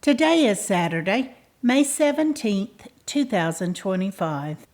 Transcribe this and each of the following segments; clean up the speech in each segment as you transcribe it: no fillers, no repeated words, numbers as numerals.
Today is Saturday, May 17th, 2025.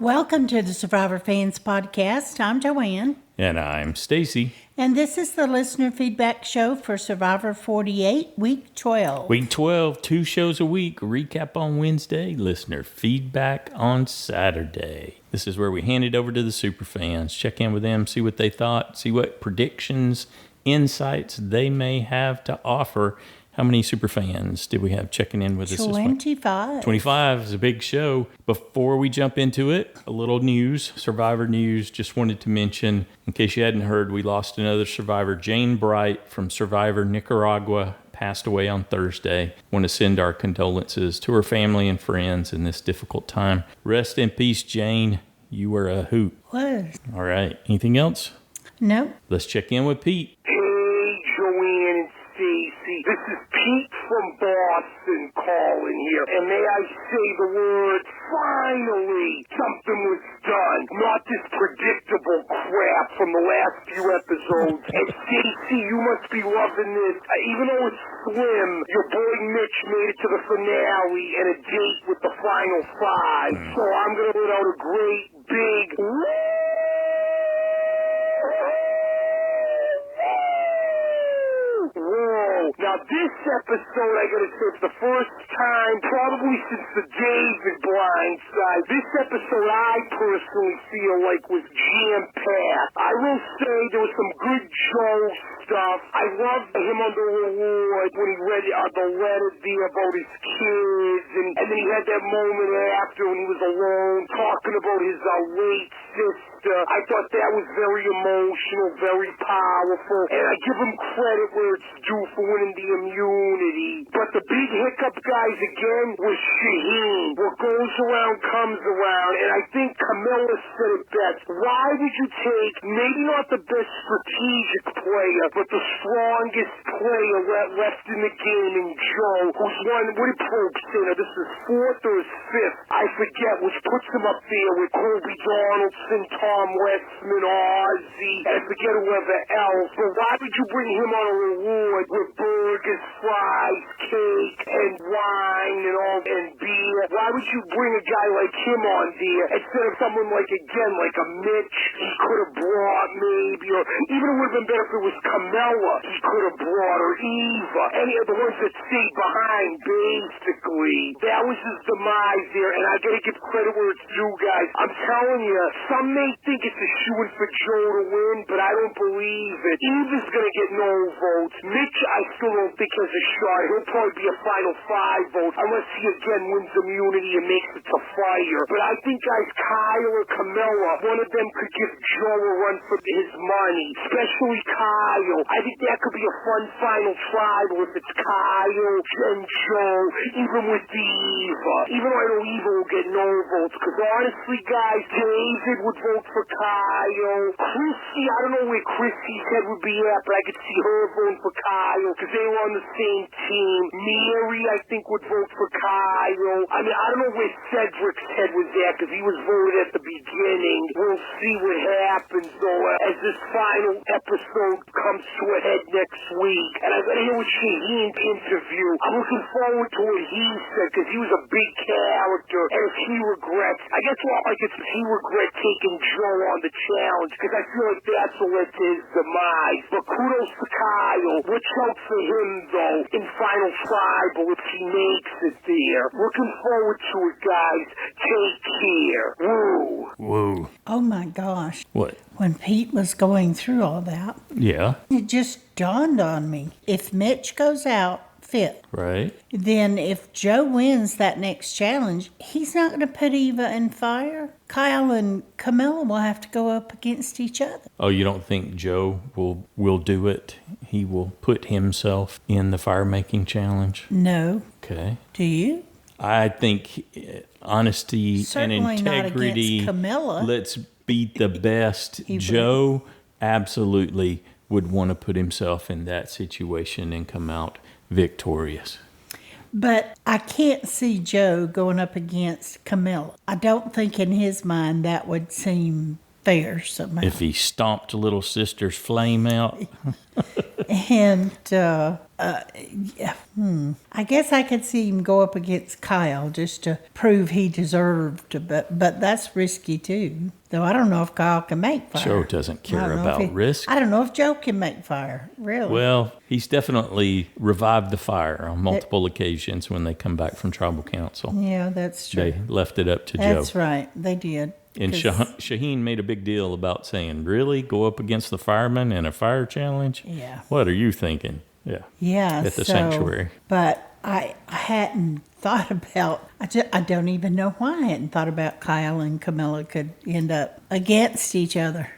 Welcome to the Survivor Fans Podcast. I'm Joanne. And I'm Stacy. And this is the listener feedback show for Survivor 48, Week 12. Week 12, 2 shows a week. Recap on Wednesday, listener feedback on Saturday. This is where we hand it over to the super fans, check in with them, see what they thought, see what predictions, insights they may have to offer. How many super fans did we have checking in with us this week? 25. 25 is a big show. Before we jump into it, a little news, Survivor news. Just wanted to mention, in case you hadn't heard, we lost another survivor, Jane Bright from Survivor Nicaragua, passed away on Thursday. Want to send our condolences to her family and friends in this difficult time. Rest in peace, Jane. You were a hoot. Was. All right. Anything else? No. Let's check in with Pete. Joanne and Stacy. This is Pete from Boston calling here. And may I say the word, finally, something was done. Not this predictable crap from the last few episodes. And Stacy, you must be loving this. Even though it's slim, your boy Mitch made it to the finale and a date with the final five. So I'm going to put out a great big whoa. Now this episode, I gotta say, it's the first time, probably since the David blindside, this episode I personally feel like was jam-packed. I will say there was some good Joe stuff. I loved him on the reward when he read the letter there about his kids, and then he had that moment after when he was alone talking about his late sister. I thought that was very emotional, very powerful, and I give him credit where it's due for winning the immunity. But the big hiccup, guys, again, was Shahin. What goes around comes around, and I think Camilla said it best. Why would you take maybe not the best strategic player, but the strongest player left in the game in Joe, who's won, what did Probst say? Now, this is 4th or 5th, I forget, which puts him up there with Kobe Donaldson, Tom Westman, Ozzy, and I forget whoever else. But why would you bring him on a reward with burgers, fries, cake, and wine, and beer? Why would you bring a guy like him on there instead of someone like, again, like a Mitch he could have brought maybe, or even it would have been better if it was Camilla he could have brought, or Eva, any of the ones that stayed behind, basically. That was his demise there, and I gotta give credit where it's due, guys. I'm telling you, some may think it's a shoo-in for Joe to win, but I don't believe it. Eva's gonna get no votes. Mitch, I still don't think has a shot. He'll probably be a final 5 vote, unless he again wins immunity and makes it to fire. But I think, guys, Kyle or Camilla, one of them could give Joe a run for his money, especially Kyle. I think that could be a fun final tribal if it's Kyle and Joe, even with the Eva. Even though I know Eva will get no votes, because honestly, guys, David would vote for Kyle. Chrissy, I don't know where Chrissy's head would be at, but I could see her voting for Kyle, because they were on the same team. Mary, I think, would vote for Kyle. I mean, I don't know where Cedric's head was at, because he was voted at the beginning. We'll see what happens, though, as this final episode comes to a head next week. And I gotta hear what Shahin's interview. I'm looking forward to what he said, because he was a big character, and if he regrets, I guess what, like, if he regrets taking Joe on the challenge, because I feel like that's what led to his demise. But kudos to Kyle. Watch out for him, though, in Final Tribal if he makes it there. Looking forward to it, guys. Take care. Woo. Whoa. Oh my gosh. What? When Pete was going through all that, Yeah. it just dawned on me. If Mitch goes out fit. Right. Then if Joe wins that next challenge, he's not going to put Eva in fire. Kyle and Camilla will have to go up against each other. Oh, you don't think Joe will do it? He will put himself in the fire-making challenge? No. Okay. Do you? I think honesty Certainly and integrity. not against Camilla. Let's beat the best. He would. Joe absolutely would want to put himself in that situation and come out victorious. But I can't see Joe going up against Camilla. I don't think in his mind that would seem fair somehow. If he stomped little sister's flame out. And I guess I could see him go up against Kyle just to prove he deserved to, but that's risky too. Though I don't know if Kyle can make fire. Joe doesn't care about risk. I don't know if Joe can make fire, really. Well, he's definitely revived the fire on multiple occasions when they come back from tribal council. Yeah, that's true. They left it up to Joe. That's right, they did. And Shahin made a big deal about saying, really? Go up against the firemen in a fire challenge? Yeah. What are you thinking? Yeah. Yeah. At the sanctuary. But I hadn't thought about, I don't even know why I hadn't thought about Kyle and Camilla could end up against each other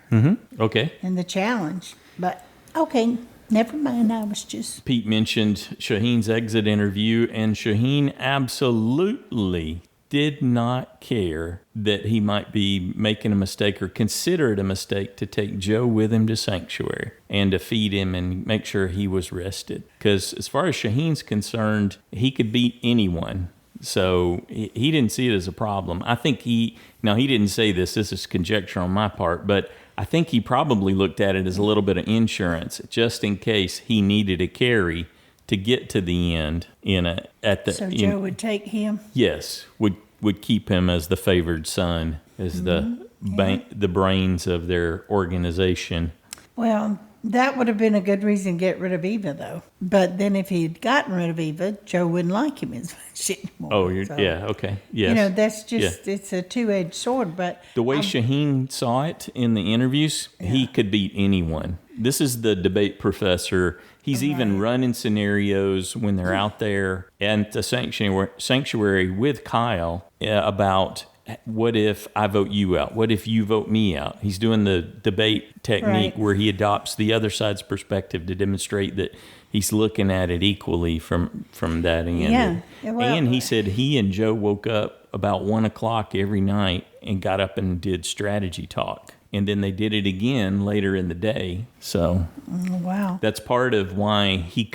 Okay. in the challenge. But, okay, never mind. I was just... Pete mentioned Shahin's exit interview, and Shahin absolutely did not care that he might be making a mistake or consider it a mistake to take Joe with him to sanctuary and to feed him and make sure he was rested. Because as far as Shahin's concerned, he could beat anyone. So he didn't see it as a problem. I think he didn't say this is conjecture on my part, but I think he probably looked at it as a little bit of insurance just in case he needed a carry to get to the end So Joe would take him? Yes, would keep him as the favored son, as the brains of their organization. Well, that would have been a good reason to get rid of Eva, though. But then if he had gotten rid of Eva, Joe wouldn't like him as much anymore. Oh, yeah, okay, yes. That's just, it's a two-edged sword, but... The way Shahin saw it in the interviews, he could beat anyone. This is the debate professor. He's even running scenarios when they're out there at the sanctuary with Kyle about what if I vote you out? What if you vote me out? He's doing the debate technique where he adopts the other side's perspective to demonstrate that he's looking at it equally from that end. Yeah. And he said he and Joe woke up about 1 o'clock every night and got up and did strategy talk. And then they did it again later in the day. So wow, that's part of why he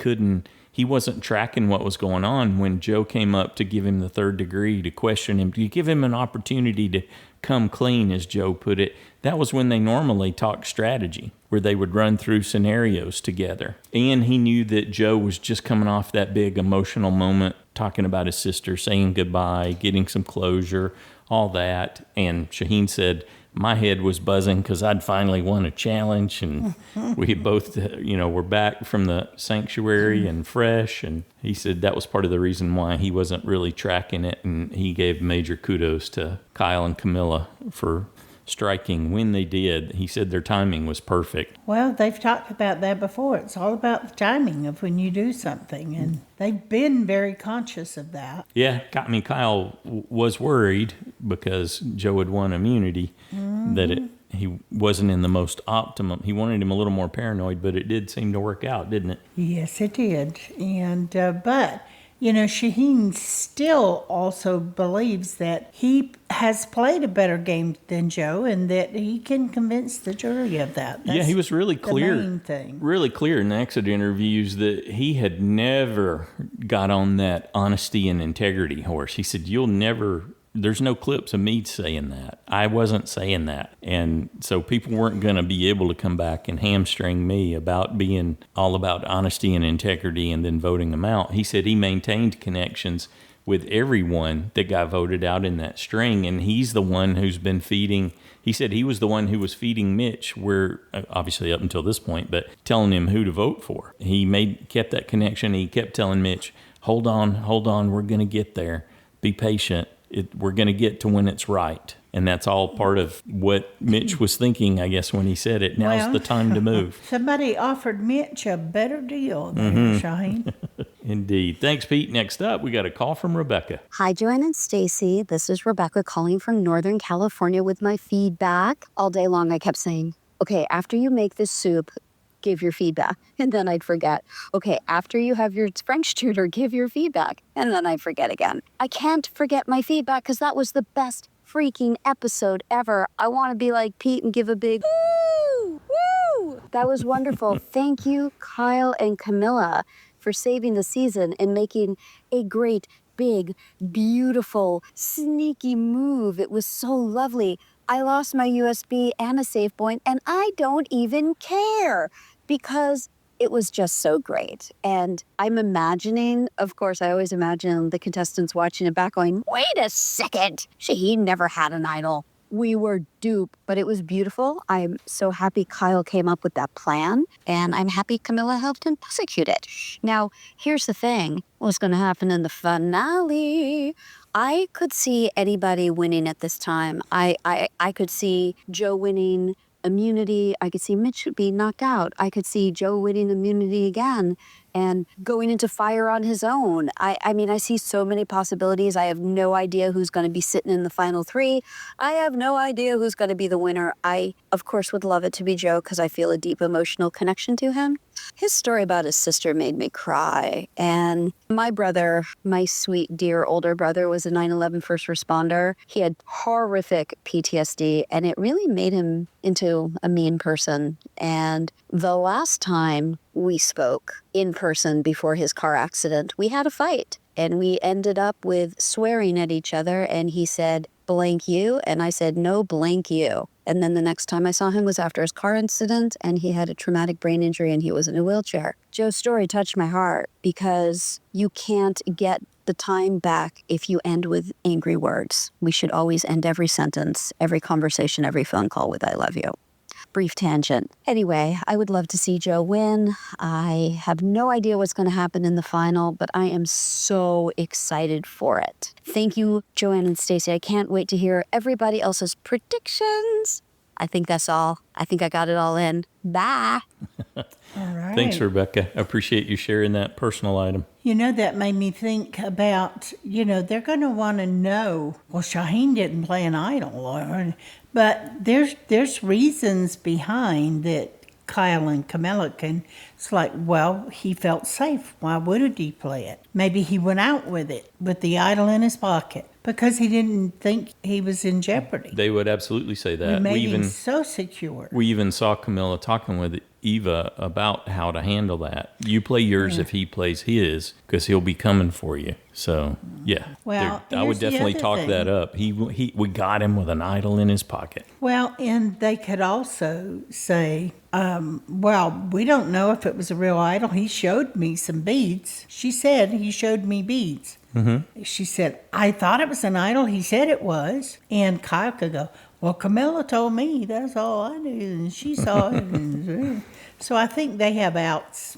wasn't tracking what was going on when Joe came up to give him the third degree, to question him, to give him an opportunity to come clean, as Joe put it. That was when they normally talked strategy, where they would run through scenarios together. And he knew that Joe was just coming off that big emotional moment, talking about his sister, saying goodbye, getting some closure, all that. And Shahin said, my head was buzzing because I'd finally won a challenge, and we both, were back from the sanctuary and fresh. And he said that was part of the reason why he wasn't really tracking it. And he gave major kudos to Kyle and Camilla for striking when they did. He said their timing was perfect. Well, they've talked about that before. It's all about the timing of when you do something, and they've been very conscious of that. Yeah, I mean, Kyle was worried because Joe had won immunity, that he wasn't in the most optimum. He wanted him a little more paranoid, but it did seem to work out, didn't it? Yes, it did. And but Shahin still also believes that he has played a better game than Joe, and that he can convince the jury of that. That's he was really clear. The main thing. Really clear in the exit interviews that he had never got on that honesty and integrity horse. He said, there's no clips of me saying that. I wasn't saying that. And so people weren't going to be able to come back and hamstring me about being all about honesty and integrity and then voting them out. He said he maintained connections with everyone that got voted out in that string. And he's the one who's been feeding. He said he was the one who was feeding Mitch, where obviously up until this point, but telling him who to vote for. He kept that connection. He kept telling Mitch, hold on, we're going to get there. Be patient. We're going to get to when it's right. And that's all part of what Mitch was thinking, I guess, when he said it. Now's the time to move. Somebody offered Mitch a better deal than Shahin. Indeed. Thanks, Pete. Next up, we got a call from Rebecca. Hi, Joanne and Stacy. This is Rebecca calling from Northern California with my feedback. All day long, I kept saying, okay, after you make this soup, give your feedback. And then I'd forget. Okay, after you have your French tutor, give your feedback. And then I'd forget again. I can't forget my feedback because that was the best freaking episode ever. I want to be like Pete and give a big woo, woo. That was wonderful. Thank you, Kyle and Camilla, for saving the season and making a great, big, beautiful, sneaky move. It was so lovely. I lost my USB and a save point, and I don't even care because it was just so great. And I'm imagining, of course, I always imagine the contestants watching it back going, wait a second, Shahin never had an idol. We were duped, but it was beautiful. I'm so happy Kyle came up with that plan, and I'm happy Camilla helped him execute it. Now, here's the thing. What's going to happen in the finale? I could see anybody winning at this time. I could see Joe winning immunity. I could see Mitch be knocked out. I could see Joe winning immunity again and going into fire on his own. I mean, I see so many possibilities. I have no idea who's going to be sitting in the final three. I have no idea who's going to be the winner. I, of course, would love it to be Joe because I feel a deep emotional connection to him. His story about his sister made me cry. And my brother, my sweet, dear older brother, was a 9/11 first responder. He had horrific PTSD, and it really made him into a mean person. And the last time we spoke in person before his car accident, we had a fight. And we ended up with swearing at each other. And he said, blank you. And I said, no, blank you. And then the next time I saw him was after his car incident, and he had a traumatic brain injury and he was in a wheelchair. Joe's story touched my heart because you can't get the time back if you end with angry words. We should always end every sentence, every conversation, every phone call with I love you. Brief tangent. Anyway, I would love to see Joe win. I have no idea what's going to happen in the final, but I am so excited for it. Thank you, Joanne and Stacy. I can't wait to hear everybody else's predictions. I think that's all. I think I got it all in. Bye. All right. Thanks, Rebecca. I appreciate you sharing that personal item. You know, that made me think about, they're going to want to know, well, Shahin didn't play an idol. But there's reasons behind that Kyle and Camilla can. It's like, well, he felt safe. Why wouldn't he play it? Maybe he went out with it, with the idol in his pocket, because he didn't think he was in jeopardy. They would absolutely say that. We made him so secure. We even saw Camilla talking with Eva about how to handle that. You play yours if he plays his, because he'll be coming for you. So, yeah. Well, I would here's the definitely other talk thing. that up. We got him with an idol in his pocket. Well, and they could also say, well, we don't know if it was a real idol. He showed me some beads. She said he showed me beads. Mm-hmm. She said, I thought it was an idol. He said it was. And Kyle could go, well, Camilla told me. That's all I knew. And she saw it. So I think they have outs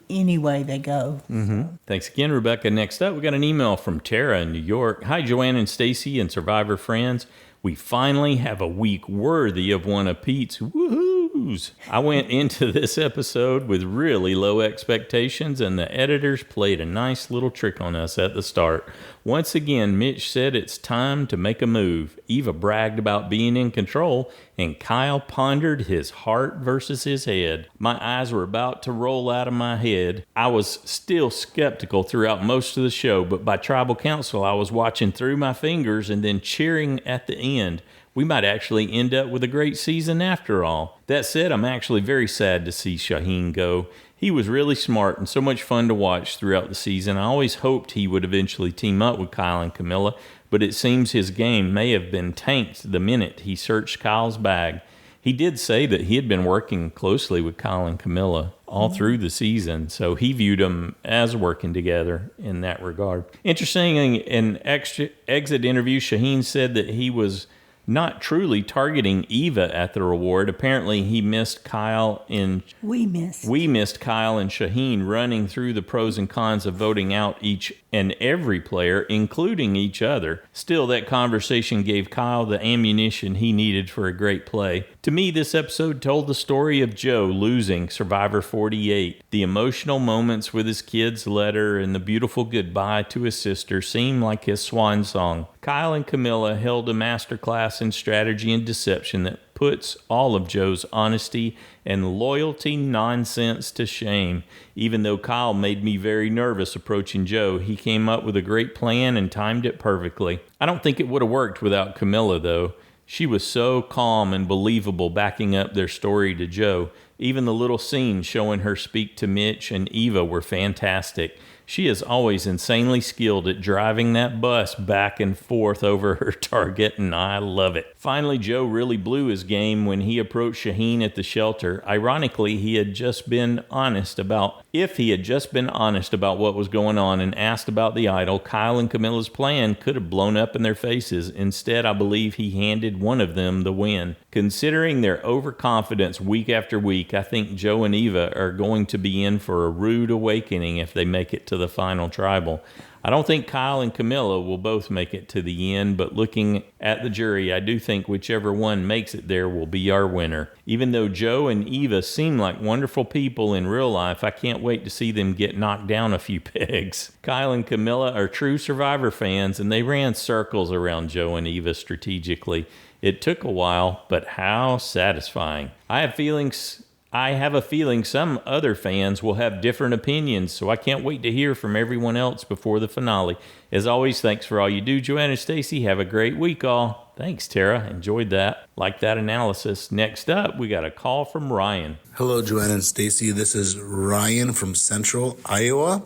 any way they go. Mm-hmm. So. Thanks again, Rebecca. Next up, we got an email from Tara in New York. Hi, Joanne and Stacy and Survivor friends. We finally have a week worthy of one of Pete's woohoos. I went into this episode with really low expectations, and the editors played a nice little trick on us at the start. Once again, Mitch said it's time to make a move. Eva bragged about being in control, and Kyle pondered his heart versus his head. My eyes were about to roll out of my head. I was still skeptical throughout most of the show, but by tribal council, I was watching through my fingers and then cheering at the end. We might actually end up with a great season after all. That said, I'm actually very sad to see Shahin go. He was really smart and so much fun to watch throughout the season. I always hoped he would eventually team up with Kyle and Camilla, but it seems his game may have been tanked the minute he searched Kyle's bag. He did say that he had been working closely with Kyle and Camilla all through the season, so he viewed them as working together in that regard. Interesting, in an exit interview, Shahin said that he was not truly targeting Eva at the reward. Apparently, he missed Kyle in... We missed Kyle and Shahin running through the pros and cons of voting out each and every player, including each other. Still, that conversation gave Kyle the ammunition he needed for a great play. To me, this episode told the story of Joe losing Survivor 48. The emotional moments with his kid's letter and the beautiful goodbye to his sister seemed like his swan song. Kyle and Camilla held a masterclass in strategy and deception that puts all of Joe's honesty and loyalty nonsense to shame. Even though Kyle made me very nervous approaching Joe, he came up with a great plan and timed it perfectly. I don't think it would have worked without Camilla, though. She was so calm and believable backing up their story to Joe. Even the little scenes showing her speak to Mitch and Eva were fantastic. She is always insanely skilled at driving that bus back and forth over her target, and I love it. Finally, Joe really blew his game when he approached Shahin at the shelter. Ironically, if he had just been honest about what was going on and asked about the idol, Kyle and Camilla's plan could have blown up in their faces. Instead, I believe he handed one of them the win. Considering their overconfidence week after week, I think Joe and Eva are going to be in for a rude awakening if they make it to the final tribal. I don't think Kyle and Camilla will both make it to the end, but looking at the jury, I do think whichever one makes it there will be our winner. Even though Joe and Eva seem like wonderful people in real life, I can't wait to see them get knocked down a few pegs. Kyle and Camilla are true Survivor fans, and they ran circles around Joe and Eva strategically. It took a while, but how satisfying. I have a feeling some other fans will have different opinions, so I can't wait to hear from everyone else before the finale. As always, thanks for all you do, Joanne and Stacy. Have a great week, all. Thanks, Tara. Enjoyed that. Like that analysis. Next up, we got a call from Ryan. Hello, Joanne and Stacy. This is Ryan from Central Iowa.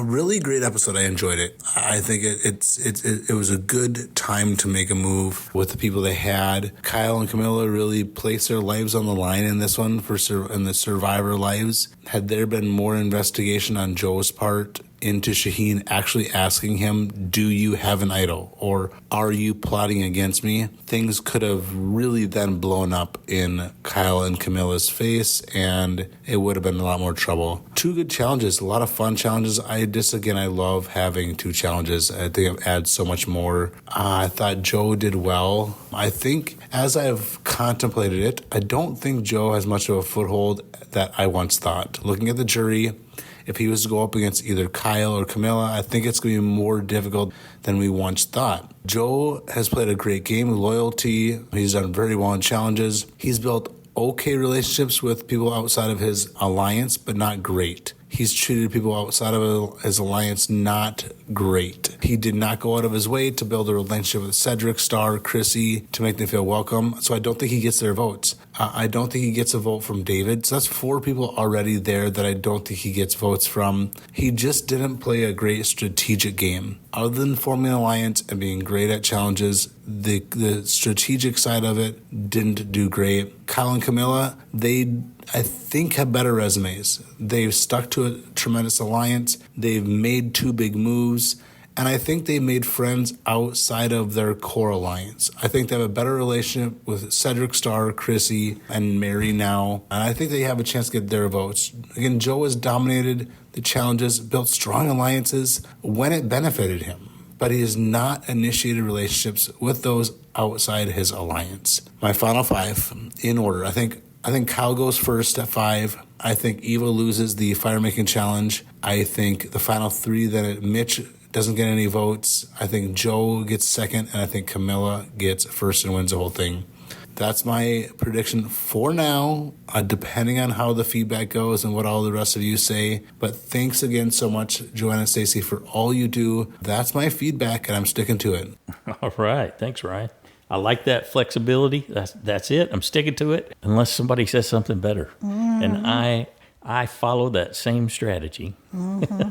Really great episode. I enjoyed it. I think it was a good time to make a move with the people they had. Kyle and Camilla really placed their lives on the line in this one in the survivor lives. Had there been more investigation on Joe's part into Shahin actually asking him, do you have an idol? Or are you plotting against me? Things could have really then blown up in Kyle and Camilla's face, and it would have been a lot more trouble. Two good challenges, a lot of fun challenges. I love having two challenges. I think it adds so much more. I thought Joe did well. I think as I've contemplated it, I don't think Joe has much of a foothold that I once thought. Looking at the jury, if he was to go up against either Kyle or Camilla, I think it's going to be more difficult than we once thought. Joe has played a great game with loyalty. He's done very well in challenges. He's built okay relationships with people outside of his alliance, but not great. He's treated people outside of his alliance not great. He did not go out of his way to build a relationship with Cedric, Star, Chrissy to make them feel welcome. So I don't think he gets their votes. I don't think he gets a vote from David. So that's 4 people already there that I don't think he gets votes from. He just didn't play a great strategic game. Other than forming an alliance and being great at challenges, the strategic side of it didn't do great. Kyle and Camilla, I think have better resumes. They've stuck to a tremendous alliance. They've made 2 big moves. And I think they made friends outside of their core alliance. I think they have a better relationship with Cedric, Star, Chrissy, and Mary now. And I think they have a chance to get their votes. Again, Joe has dominated the challenges, built strong alliances when it benefited him. But he has not initiated relationships with those outside his alliance. My final 5 in order. I think Kyle goes first at 5. I think Eva loses the fire-making challenge. I think the final 3, then Mitch doesn't get any votes. I think Joe gets second, and I think Camilla gets first and wins the whole thing. That's my prediction for now, depending on how the feedback goes and what all the rest of you say. But thanks again so much, Joanna and Stacy, for all you do. That's my feedback, and I'm sticking to it. All right. Thanks, Ryan. I like that flexibility. That's it. I'm sticking to it unless somebody says something better. Mm-hmm. And I follow that same strategy. Mm-hmm.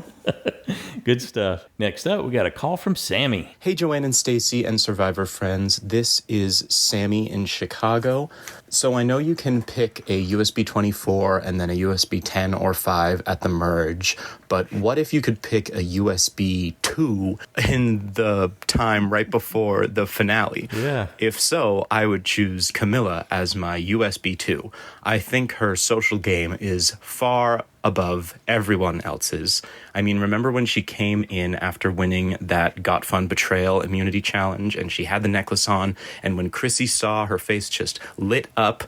Good stuff. Next up, we got a call from Sammy. Hey, Joanne and Stacy and Survivor friends. This is Sammy in Chicago. So I know you can pick a USB 24 and then a USB 10 or 5 at the merge, but what if you could pick a USB 2 in the time right before the finale? Yeah. If so, I would choose Camilla as my USB 2. I think her social game is far above everyone else's. I mean, remember when she came in after winning that Got Fun Betrayal immunity challenge and she had the necklace on, and when Chrissy saw, her face just lit up?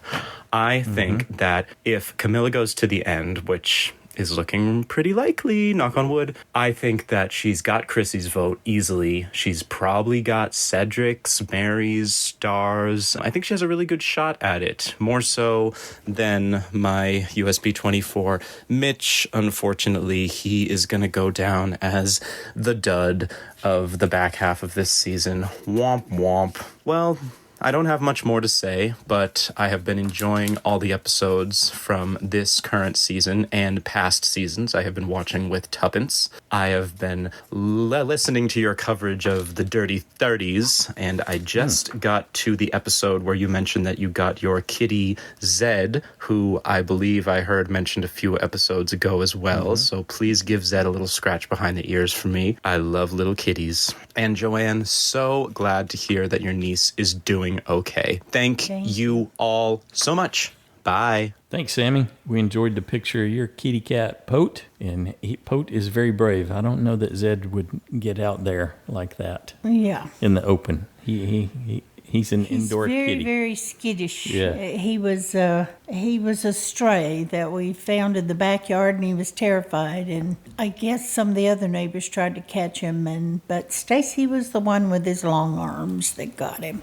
I think that if Camilla goes to the end, which is looking pretty likely, knock on wood, I think that she's got Chrissy's vote easily. She's probably got Cedric's, Mary's, Star's. I think she has a really good shot at it, more so than my USB 24. Mitch, unfortunately, he is going to go down as the dud of the back half of this season. Womp womp. Well, I don't have much more to say, but I have been enjoying all the episodes from this current season and past seasons. I have been watching with Tuppence. I have been listening to your coverage of the Dirty 30s, and I just got to the episode where you mentioned that you got your kitty Zed, who I believe I heard mentioned a few episodes ago as well. So please give Zed a little scratch behind the ears for me. I love little kitties. And Joanne, so glad to hear that your niece is doing okay. Thank you all so much. Bye. Thanks, Sammy. We enjoyed the picture of your kitty cat, Pote, and Pote is very brave. I don't know that Zed would get out there like that. Yeah. In the open. He's an indoor very, kitty. very skittish. Yeah. He was a stray that we found in the backyard, and he was terrified. And I guess some of the other neighbors tried to catch him, but Stacy was the one with his long arms that got him.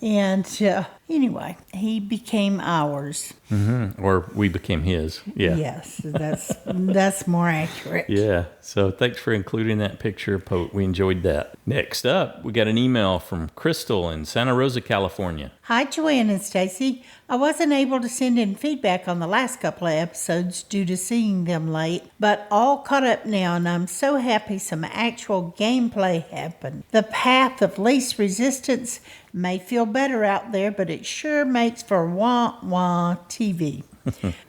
And anyway, he became ours. Or we became his. Yeah. Yes, that's more accurate. Yeah. So thanks for including that picture of Pote. We enjoyed that. Next up, we got an email from Crystal in Santa Rosa, California. Hi, Joanne and Stacy. I wasn't able to send in feedback on the last couple of episodes due to seeing them late, but all caught up now, and I'm so happy some actual gameplay happened. The path of least resistance may feel better out there, but it sure makes for wah-wah TV.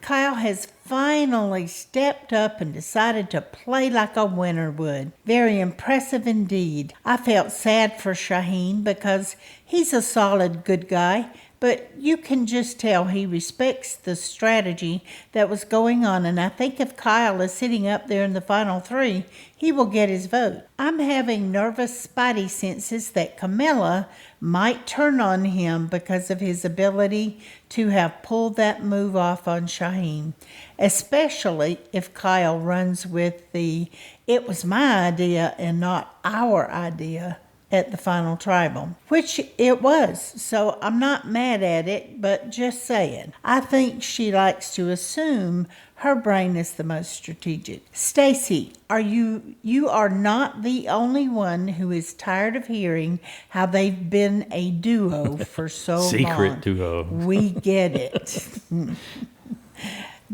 Kyle has finally stepped up and decided to play like a winner would. Very impressive indeed. I felt sad for Shahin because he's a solid good guy, but you can just tell he respects the strategy that was going on, and I think if Kyle is sitting up there in the final three, he will get his vote. I'm having nervous spidey senses that Camilla might turn on him because of his ability to have pulled that move off on Shahin, especially if Kyle runs with the "it was my idea and not our idea" at the final tribal, which it was, so I'm not mad at it, but just saying. I think she likes to assume her brain is the most strategic. Stacy, you are not the only one who is tired of hearing how they've been a duo for so long. Secret duo. We get it.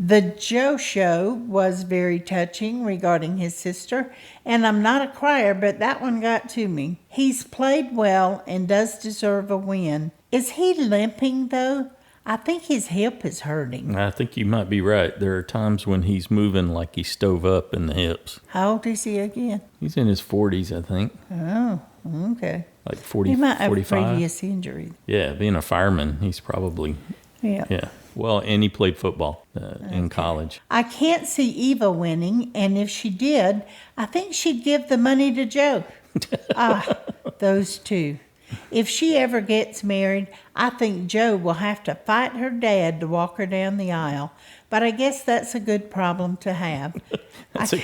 The Joe show was very touching regarding his sister, and I'm not a crier, but that one got to me. He's played well and does deserve a win. Is he limping, though? I think his hip is hurting. I think you might be right. There are times when he's moving like he stove up in the hips. How old is he again? He's in his 40s, I think. Oh, okay. Like 40, He might have 45. a previous injury. Yeah, being a fireman, he's probably... Yeah. Well, and he played football in college. I can't see Eva winning, and if she did, I think she'd give the money to Joe. Those two. If she ever gets married, I think Joe will have to fight her dad to walk her down the aisle. But I guess that's a good problem to have. That's a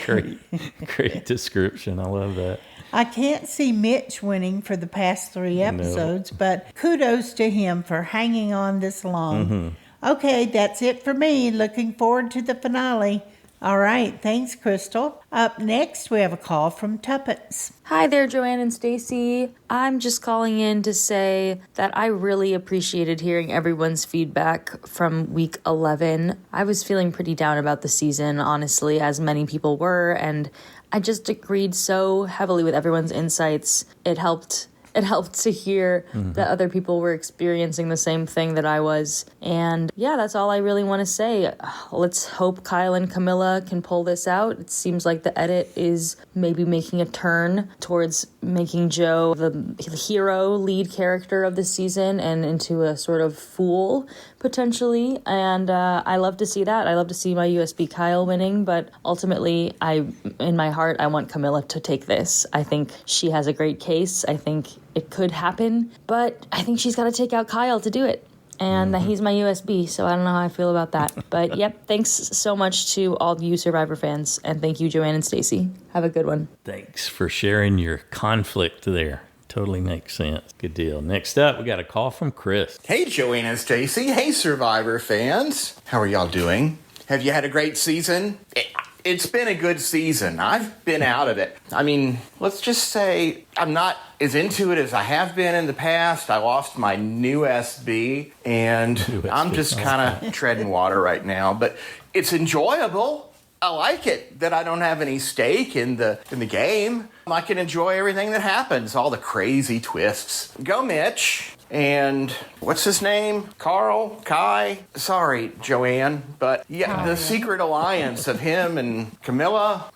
great description. I love that. I can't see Mitch winning for the past 3 episodes, but kudos to him for hanging on this long. Okay, that's it for me. Looking forward to the finale. All right, thanks, Crystal. Up next, we have a call from Tuppence. Hi there, Joanne and Stacy. I'm just calling in to say that I really appreciated hearing everyone's feedback from week 11. I was feeling pretty down about the season, honestly, as many people were, and I just agreed so heavily with everyone's insights. It helped it helped to hear that other people were experiencing the same thing that I was. And yeah, that's all I really want to say. Let's hope Kyle and Camilla can pull this out. It seems like the edit is maybe making a turn towards making Joe the hero lead character of the season and into a sort of fool potentially. And I love to see that. I love to see my USB Kyle winning, but ultimately in my heart, I want Camilla to take this. I think she has a great case. I think it could happen, but I think she's got to take out Kyle to do it. And he's my USB, so I don't know how I feel about that. But yep, thanks so much to all you Survivor fans, and thank you, Joanne and Stacy. Have a good one. Thanks for sharing your conflict there. Totally makes sense. Good deal. Next up, we got a call from Chris. Hey, Joanne and Stacy. Hey, Survivor fans. How are y'all doing? Have you had a great season? It's been a good season. I've been out of it. I mean, let's just say I'm not as into it as I have been in the past. I lost my new SB, and I'm just kind of treading water right now. But it's enjoyable. I like it that I don't have any stake in the game. I can enjoy everything that happens, all the crazy twists. Go Mitch. And what's his name? Kai? Sorry, Joanne. But yeah, the secret alliance of him and Camilla.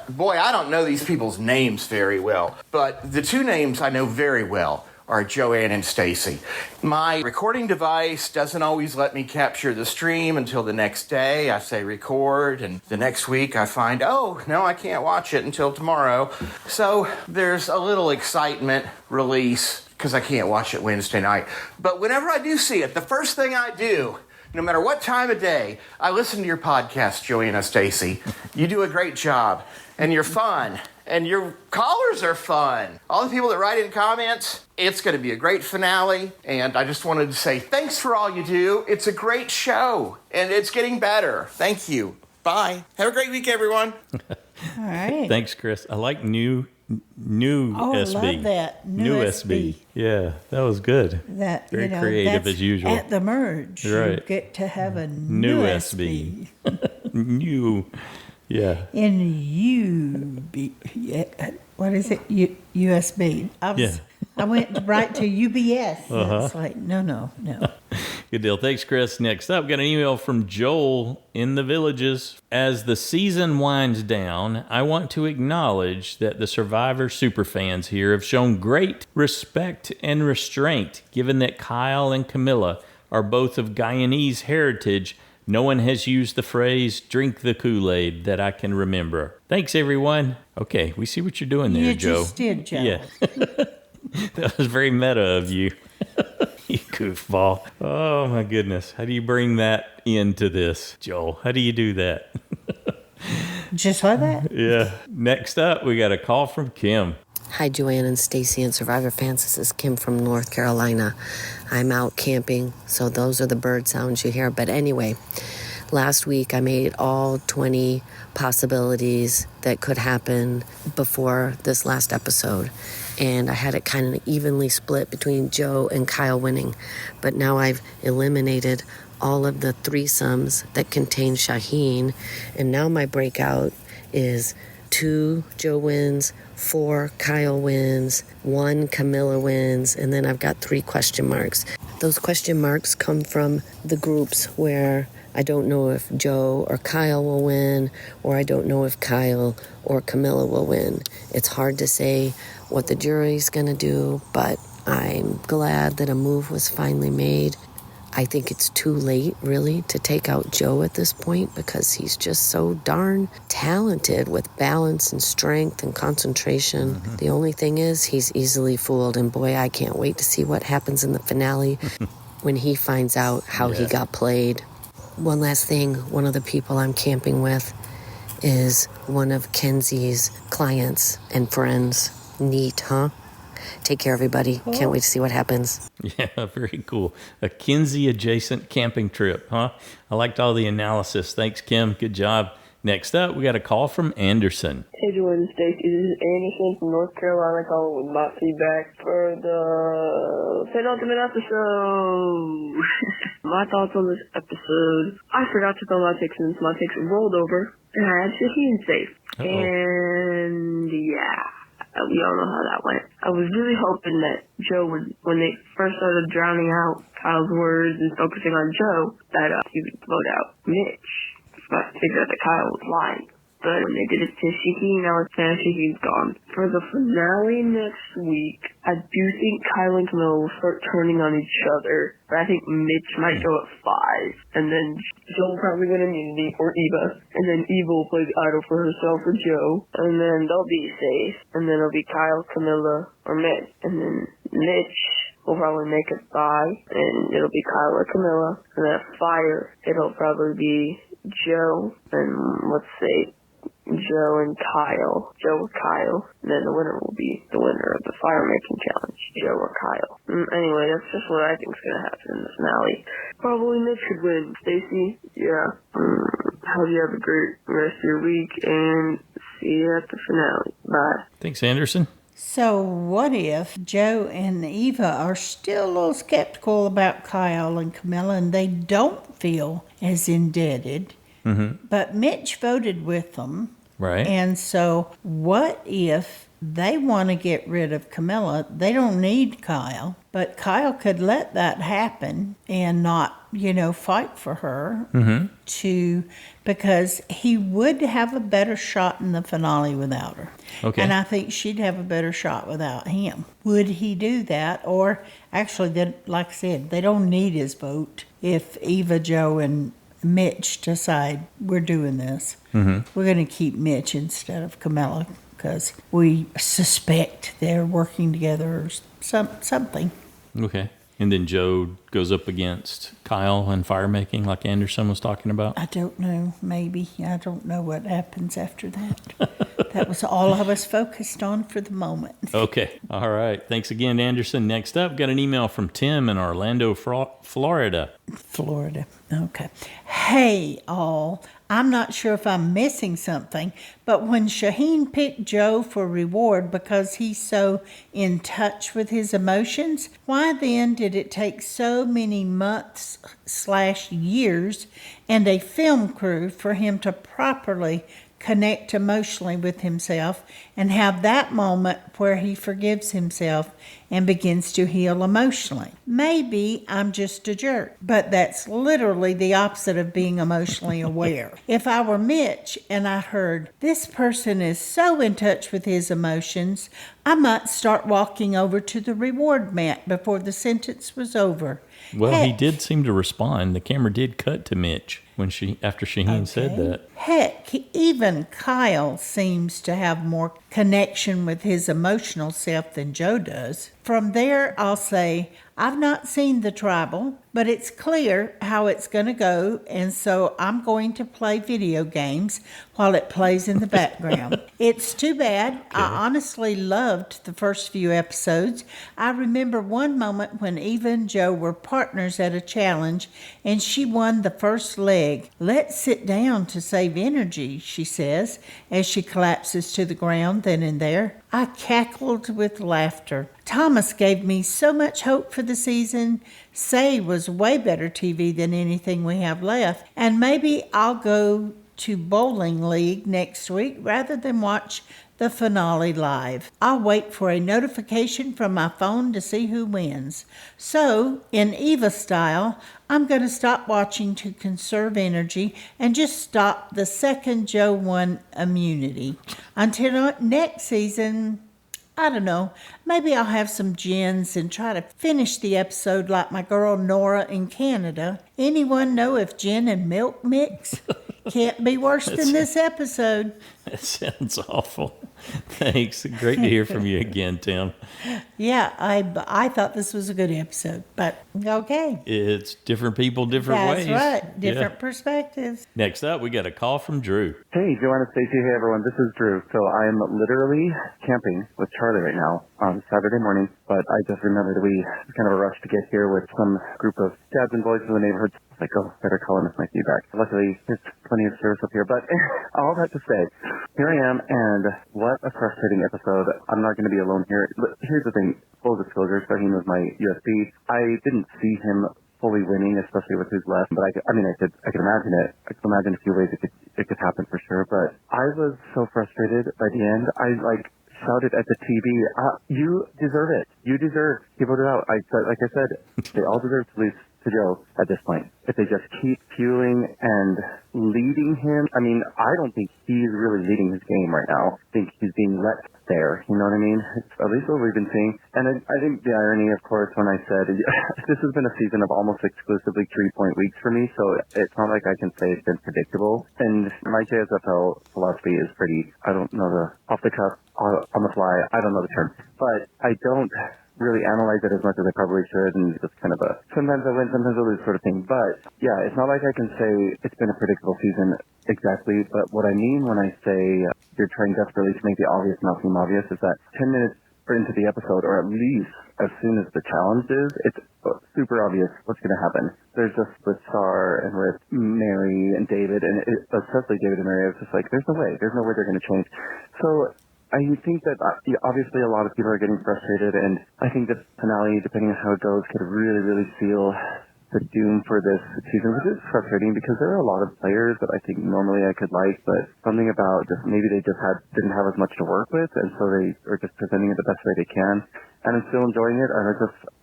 Boy, I don't know these people's names very well. But the two names I know very well are Joanne and Stacy. My recording device doesn't always let me capture the stream until the next day. I say record, and the next week I find, oh, no, I can't watch it until tomorrow. So there's a little excitement release because I can't watch it Wednesday night. But whenever I do see it, the first thing I do, no matter what time of day, I listen to your podcast, Joanna Stacy. You do a great job, and you're fun, and your callers are fun. All the people that write in comments, it's going to be a great finale, and I just wanted to say thanks for all you do. It's a great show, and it's getting better. Thank you. Bye. Have a great week, everyone. All right. Thanks, Chris. I like new SB. I love that. New SB. Yeah, that was good. That Very creative as usual. At the merge, Right. you get to have a New SB. New. Yeah. What is it? USB. I went right to UBS. It's like, no. Good deal. Thanks, Chris. Next up, got an email from Joel in the Villages. As the season winds down, I want to acknowledge that the Survivor superfans here have shown great respect and restraint, given that Kyle and Camilla are both of Guyanese heritage. No one has used the phrase, drink the Kool-Aid, that I can remember. Thanks, everyone. Okay, we see what you're doing there, Joe. You just did, Joe. Yeah. That was very meta of you. You goofball. Oh, my goodness. How do you bring that into this, Joel? How do you do that? Just like that? Yeah. Next up, we got a call from Kim. Hi, Joanne and Stacy and Survivor fans. This is Kim from North Carolina. I'm out camping, so those are the bird sounds you hear. But anyway, last week I made all 20 possibilities that could happen before this last episode. And I had it kind of evenly split between Joe and Kyle winning. But now I've eliminated all of the threesomes that contain Shahin. And now my breakout is 2 Joe wins, 4 Kyle wins, 1 Camilla wins, and then I've got 3 question marks. Those question marks come from the groups where I don't know if Joe or Kyle will win, or I don't know if Kyle or Camilla will win. It's hard to say what the jury's going to do, but I'm glad that a move was finally made. I think it's too late, really, to take out Joe at this point because he's just so darn talented with balance and strength and concentration. Mm-hmm. The only thing is he's easily fooled, and boy, I can't wait to see what happens in the finale when he finds out how he got played. One last thing, one of the people I'm camping with is one of Kenzie's clients and friends. Neat, huh? Take care, everybody. Cool. Can't wait to see what happens. Yeah, very cool. A Kinsey-adjacent camping trip, huh? I liked all the analysis. Thanks, Kim. Good job. Next up, we got a call from Anderson. Hey, Jordan, Stacy. This is Anderson from North Carolina calling with my feedback for the penultimate episode. My thoughts on this episode. I forgot to throw my picks since my picks rolled over, and I had Shahin safe. And, yeah. We all know how that went. I was really hoping that Joe would, when they first started drowning out Kyle's words and focusing on Joe, that he would vote out Mitch. But I figured out that Kyle was lying. But when they did it to Shahin, now Shahin's gone. For the finale next week, I do think Kyle and Camilla will start turning on each other. But I think Mitch might go at 5. And then Joe will probably win immunity, or Eva. And then Eva will play the idol for herself or Joe. And then they'll be safe. And then it'll be Kyle, Camilla, or Mitch. And then Mitch will probably make it 5. And it'll be Kyle or Camilla. And then at Fire, it'll probably be Joe. And let's say Joe and Kyle. Joe or Kyle. And then the winner will be the winner of the fire making challenge. Joe or Kyle. Anyway, that's just what I think is going to happen in the finale. Probably Mitch could win. Stacy, yeah. Hope you have a great rest of your week and see you at the finale. Bye. Thanks, Anderson. So what if Joe and Eva are still a little skeptical about Kyle and Camilla and they don't feel as indebted? But Mitch voted with them. Right. And so what if they want to get rid of Camilla? They don't need Kyle, but Kyle could let that happen and not, fight for her because he would have a better shot in the finale without her. Okay. And I think she'd have a better shot without him. Would he do that? Or actually, like I said, they don't need his vote if Eva, Joe, and Mitch decide we're doing this. We're going to keep Mitch instead of Camilla because we suspect they're working together or something. Okay. And then Joe goes up against Kyle and fire making like Anderson was talking about? I don't know. Maybe. I don't know what happens after that. That was all I was focused on for the moment. Okay. All right. Thanks again, Anderson. Next up, got an email from Tim in Orlando, Florida. Florida. Okay. Hey, all. I'm not sure if I'm missing something, but when Shahin picked Joe for reward because he's so in touch with his emotions, why then did it take so many months/years and a film crew for him to properly connect emotionally with himself and have that moment where he forgives himself and begins to heal emotionally? Maybe I'm just a jerk, but that's literally the opposite of being emotionally aware. If I were Mitch and I heard this person is so in touch with his emotions, I might start walking over to the reward mat before the sentence was over. Well, he did seem to respond. The camera did cut to Mitch after Shahin said that. Heck, even Kyle seems to have more connection with his emotional self than Joe does. From there, I'll say, I've not seen the tribal, but it's clear how it's going to go, and so I'm going to play video games while it plays in the background. It's too bad. Okay. I honestly loved the first few episodes. I remember one moment when Eva and Joe were partners at a challenge, and she won the first leg. Let's sit down to save energy, she says, as she collapses to the ground then and there. I cackled with laughter. Thomas gave me so much hope for the season. Say was way better TV than anything we have left. And maybe I'll go to bowling league next week rather than watch the finale live. I'll wait for a notification from my phone to see who wins. So, in Eva style, I'm going to stop watching to conserve energy and just stop the second Joe won immunity. Until next season, I don't know, maybe I'll have some gins and try to finish the episode like my girl Nora in Canada. Anyone know if gin and milk mix? Can't be worse than this episode. That sounds awful. Thanks. Great to hear from you again, Tim. Yeah, I thought this was a good episode, but okay. It's different people, different ways. That's right. Different perspectives. Next up, we got a call from Drew. Hey, Joanna, Stacy. Hey, everyone. This is Drew. So I'm literally camping with Charlie right now on Saturday morning, but I just remembered we kind of a rush to get here with some group of dads and boys from the neighborhood. Like, oh, better call and miss my feedback. Luckily, there's plenty of service up here. But all that to say, here I am, and what a frustrating episode. I'm not going to be alone here. Here's the thing. Full disclosure, Shahin was my USB. I didn't see him fully winning, especially with who's left. But I could imagine it. I could imagine a few ways it could happen for sure. But I was so frustrated by the end. shouted at the TV, you deserve it. You deserve. He voted out. Like I said, they all deserve to lose to Joe at this point. If they just keep fueling and leading him, I mean, I don't think he's really leading his game right now. I think he's being let there. You know what I mean? It's at least what we've been seeing. And I think the irony, of course, when I said this has been a season of almost exclusively 3-point weeks for me, so it's not like I can say it's been predictable. And my JSFL philosophy is pretty, I don't know off the cuff, on the fly, I don't know the term. But I don't really analyze it as much as I probably should, and just kind of sometimes I win, sometimes I lose sort of thing. But yeah, it's not like I can say it's been a predictable season exactly, but what I mean when I say you're trying desperately to make the obvious not seem obvious is that 10 minutes into the episode, or at least as soon as the challenge is, it's super obvious what's going to happen. There's just with Star and with Mary and David, and especially David and Mary, it's just like, there's no way they're going to change. So I think that obviously a lot of people are getting frustrated, and I think the finale, depending on how it goes, could really, really seal the doom for this season, which is frustrating because there are a lot of players that I think normally I could like, but something about just maybe they just didn't have as much to work with, and so they are just presenting it the best way they can. And I'm still enjoying it, and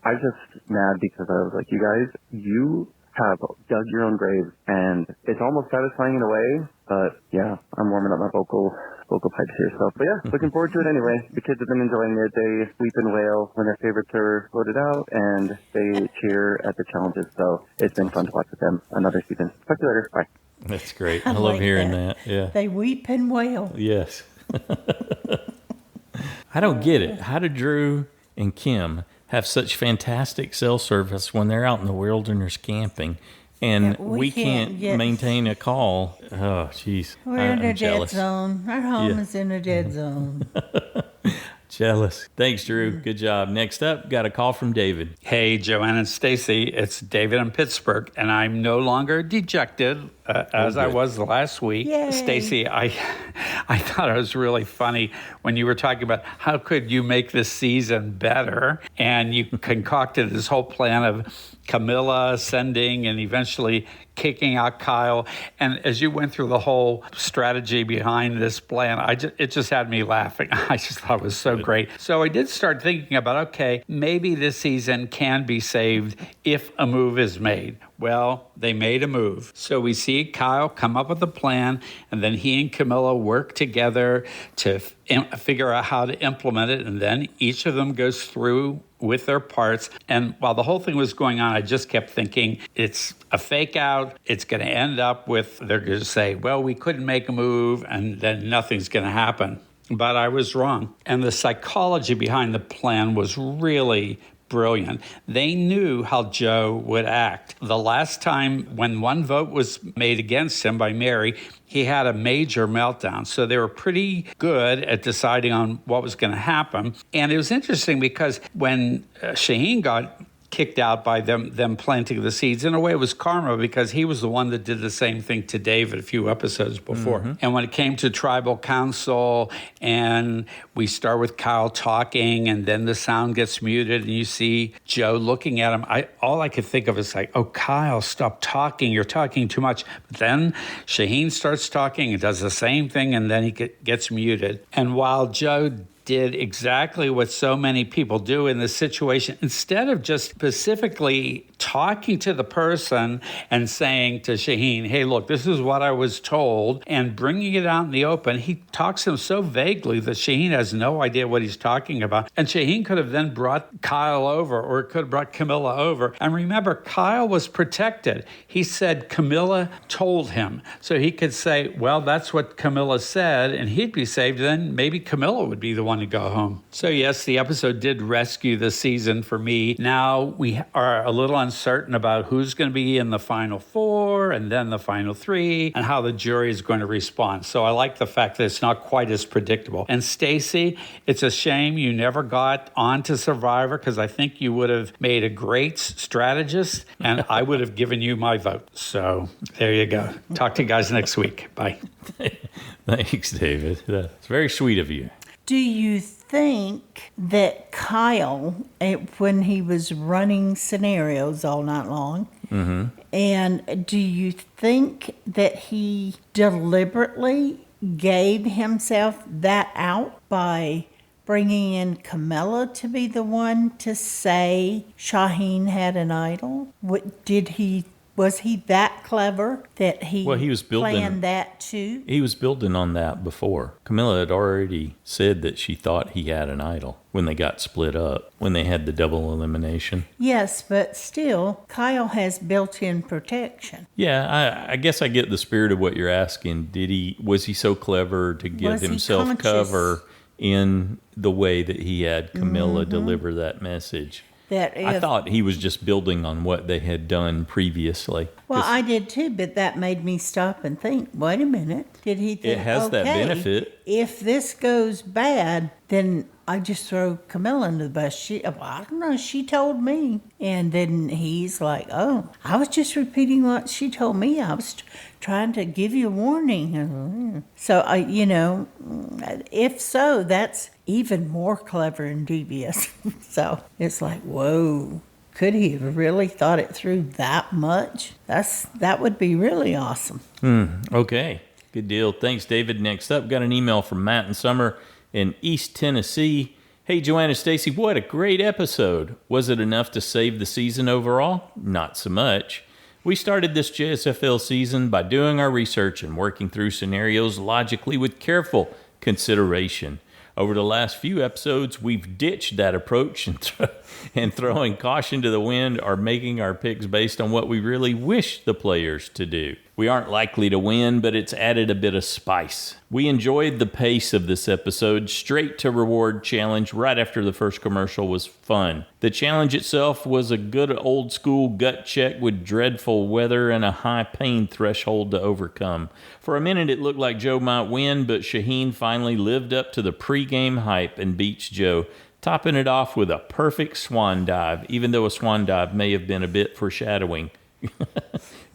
I'm just mad because I was like, you guys, you have dug your own grave, and it's almost satisfying in a way, but yeah, I'm warming up my vocal pipes here. So, but yeah, looking forward to it anyway. The kids have been enjoying it. They weep and wail when their favorites are voted out, and they cheer at the challenges. So it's been fun to watch with them another season. Talk to you later. Bye. That's great. I love hearing that. Yeah. They weep and wail. Yes. I don't get it. How do Drew and Kim have such fantastic cell service when they're out in the wilderness camping? And we can't maintain a call. Oh, jeez. We're in a dead zone. Our home is in a dead zone. Jealous. Thanks, Drew. Good job. Next up, got a call from David. Hey, Joanne and Stacy. It's David in Pittsburgh, and I'm no longer dejected as I was last week. Stacy, I thought it was really funny when you were talking about how could you make this season better, and you concocted this whole plan of Camilla sending and eventually kicking out Kyle. And as you went through the whole strategy behind this plan, it just had me laughing. I just thought it was so great. So I did start thinking about, okay, maybe this season can be saved if a move is made. Well, they made a move. So we see Kyle come up with a plan, and then he and Camilla work together to figure out how to implement it, and then each of them goes through with their parts. And while the whole thing was going on, I just kept thinking it's a fake out. It's going to end up with, they're going to say, well, we couldn't make a move, and then nothing's going to happen. But I was wrong. And the psychology behind the plan was really brilliant. They knew how Joe would act. The last time when one vote was made against him by Mary, he had a major meltdown. So they were pretty good at deciding on what was going to happen. And it was interesting because when Shahin got kicked out by them planting the seeds, in a way it was karma because he was the one that did the same thing to David a few episodes before. Mm-hmm. And when it came to tribal council, and we start with Kyle talking, and then the sound gets muted, and you see Joe looking at him, all I could think of is like, oh, Kyle, stop talking, you're talking too much. But then Shahin starts talking and does the same thing, and then he gets muted. And while Joe did exactly what so many people do in this situation, instead of just specifically talking to the person and saying to Shahin, hey, look, this is what I was told, and bringing it out in the open, he talks to him so vaguely that Shahin has no idea what he's talking about. And Shahin could have then brought Kyle over, or could have brought Camilla over. And remember, Kyle was protected. He said Camilla told him. So he could say, well, that's what Camilla said, and he'd be saved. Then maybe Camilla would be the one to go home. So yes, the episode did rescue the season for me. Now we are a little uncertain about who's going to be in the final four and then the final three and how the jury is going to respond. So I like the fact that it's not quite as predictable. And Stacy, it's a shame you never got onto Survivor because I think you would have made a great strategist and I would have given you my vote. So there you go. Talk to you guys next week. Bye. Thanks, David. That's very sweet of you. Do you think that Kyle, when he was running scenarios all night long, and do you think that he deliberately gave himself that out by bringing in Camilla to be the one to say Shahin had an idol? Was he that clever that he was planned that too? He was building on that before. Camilla had already said that she thought he had an idol when they got split up, when they had the double elimination. Yes, but still, Kyle has built-in protection. Yeah, I guess I get the spirit of what you're asking. Was he so clever to give himself cover in the way that he had Camilla deliver that message? I thought he was just building on what they had done previously. Well, I did too, but that made me stop and think, wait a minute. Did he think, it has that benefit. If this goes bad, then I just throw Camilla into the bus. I don't know, she told me. And then he's like, oh, I was just repeating what she told me. I was trying to give you a warning. So, if so, that's even more clever and devious. So it's like, whoa. Could he have really thought it through that much? That would be really awesome. Okay, good deal. Thanks, David. Next up, got an email from Matt and Summer in East Tennessee. Hey, Joanna, Stacy, what a great episode. Was it enough to save the season overall? Not so much. We started this JSFL season by doing our research and working through scenarios logically with careful consideration. Over the last few episodes, we've ditched that approach and throwing caution to the wind are making our picks based on what we really wish the players to do. We aren't likely to win, but it's added a bit of spice. We enjoyed the pace of this episode. Straight to reward challenge right after the first commercial was fun. The challenge itself was a good old school gut check with dreadful weather and a high pain threshold to overcome. For a minute it looked like Joe might win, but Shahin finally lived up to the pregame hype and beats Joe, topping it off with a perfect swan dive, even though a swan dive may have been a bit foreshadowing.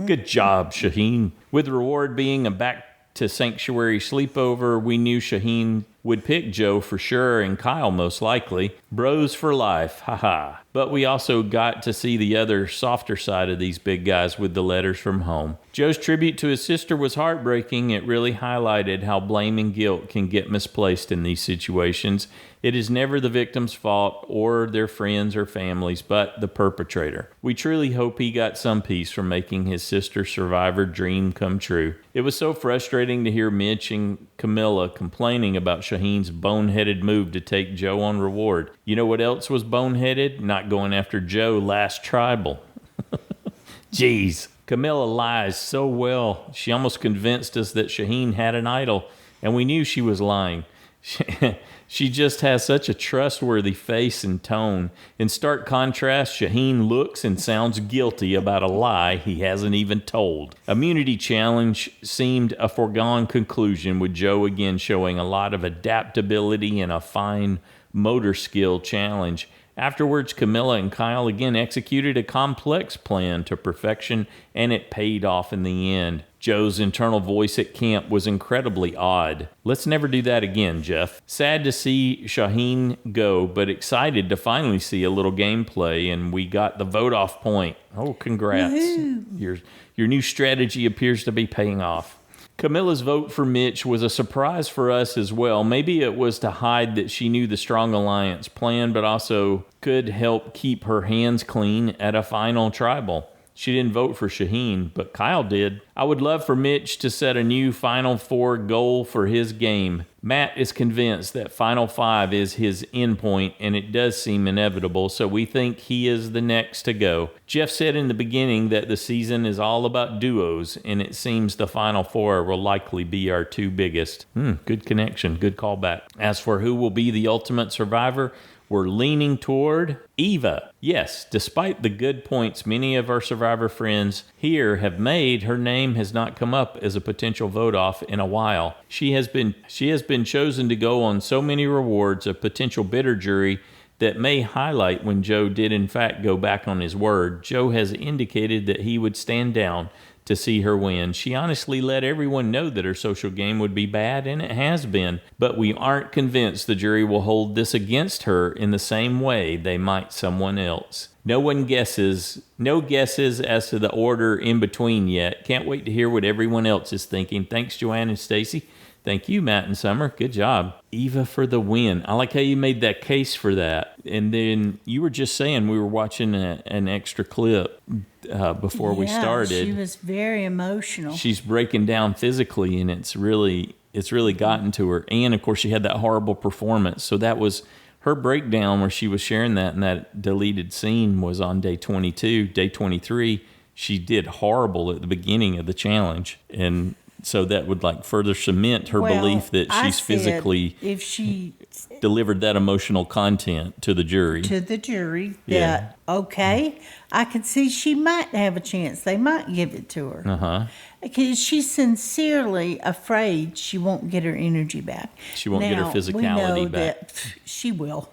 Good job, Shahin. With the reward being a back to Sanctuary sleepover, we knew Shahin would pick Joe for sure and Kyle most likely. Bros for life, haha. But we also got to see the other softer side of these big guys with the letters from home. Joe's tribute to his sister was heartbreaking. It really highlighted how blame and guilt can get misplaced in these situations. It is never the victim's fault or their friends or families, but the perpetrator. We truly hope he got some peace from making his sister's survivor dream come true. It was so frustrating to hear Mitch and Camilla complaining about Shahin's boneheaded move to take Joe on reward. You know what else was boneheaded? Not going after Joe last tribal. Jeez, Camilla lies so well. She almost convinced us that Shahin had an idol, and we knew she was lying. She just has such a trustworthy face and tone. In stark contrast, Shahin looks and sounds guilty about a lie he hasn't even told. Immunity challenge seemed a foregone conclusion, with Joe again showing a lot of adaptability and a fine motor skill challenge. Afterwards, Camilla and Kyle again executed a complex plan to perfection, and it paid off in the end. Joe's internal voice at camp was incredibly odd. Let's never do that again, Jeff. Sad to see Shahin go, but excited to finally see a little gameplay, and we got the vote-off point. Oh, congrats. Woo-hoo. Your new strategy appears to be paying off. Camilla's vote for Mitch was a surprise for us as well. Maybe it was to hide that she knew the strong alliance plan, but also could help keep her hands clean at a final tribal. She didn't vote for Shahin, but Kyle did. I would love for Mitch to set a new Final Four goal for his game. Matt is convinced that Final Five is his endpoint, and it does seem inevitable, so we think he is the next to go. Jeff said in the beginning that the season is all about duos, and it seems the Final Four will likely be our two biggest. Good connection, good callback. As for who will be the ultimate survivor, we're leaning toward Eva. Yes, despite the good points many of our survivor friends here have made, her name has not come up as a potential vote-off in a while. She has been chosen to go on so many rewards, a potential bitter jury that may highlight when Joe did in fact go back on his word. Joe has indicated that he would stand down to see her win. She honestly let everyone know that her social game would be bad, and it has been, but we aren't convinced the jury will hold this against her in the same way they might someone else. No guesses as to the order in between yet. Can't wait to hear what everyone else is thinking. Thanks, Joanne and Stacy. Thank you, Matt and Summer. Good job. Eva for the win. I like how you made that case for that. And then you were just saying we were watching an extra clip before we started. She was very emotional. She's breaking down physically, and it's really gotten to her. And, of course, she had that horrible performance. So that was her breakdown where she was sharing that, and that deleted scene was on day 22. Day 23, she did horrible at the beginning of the challenge. And so that would like further cement her belief that she's physically, if she delivered that emotional content to the jury. Okay, I could see she might have a chance. They might give it to her. Because she's sincerely afraid she won't get her energy back. She won't get her physicality we know back. That she will.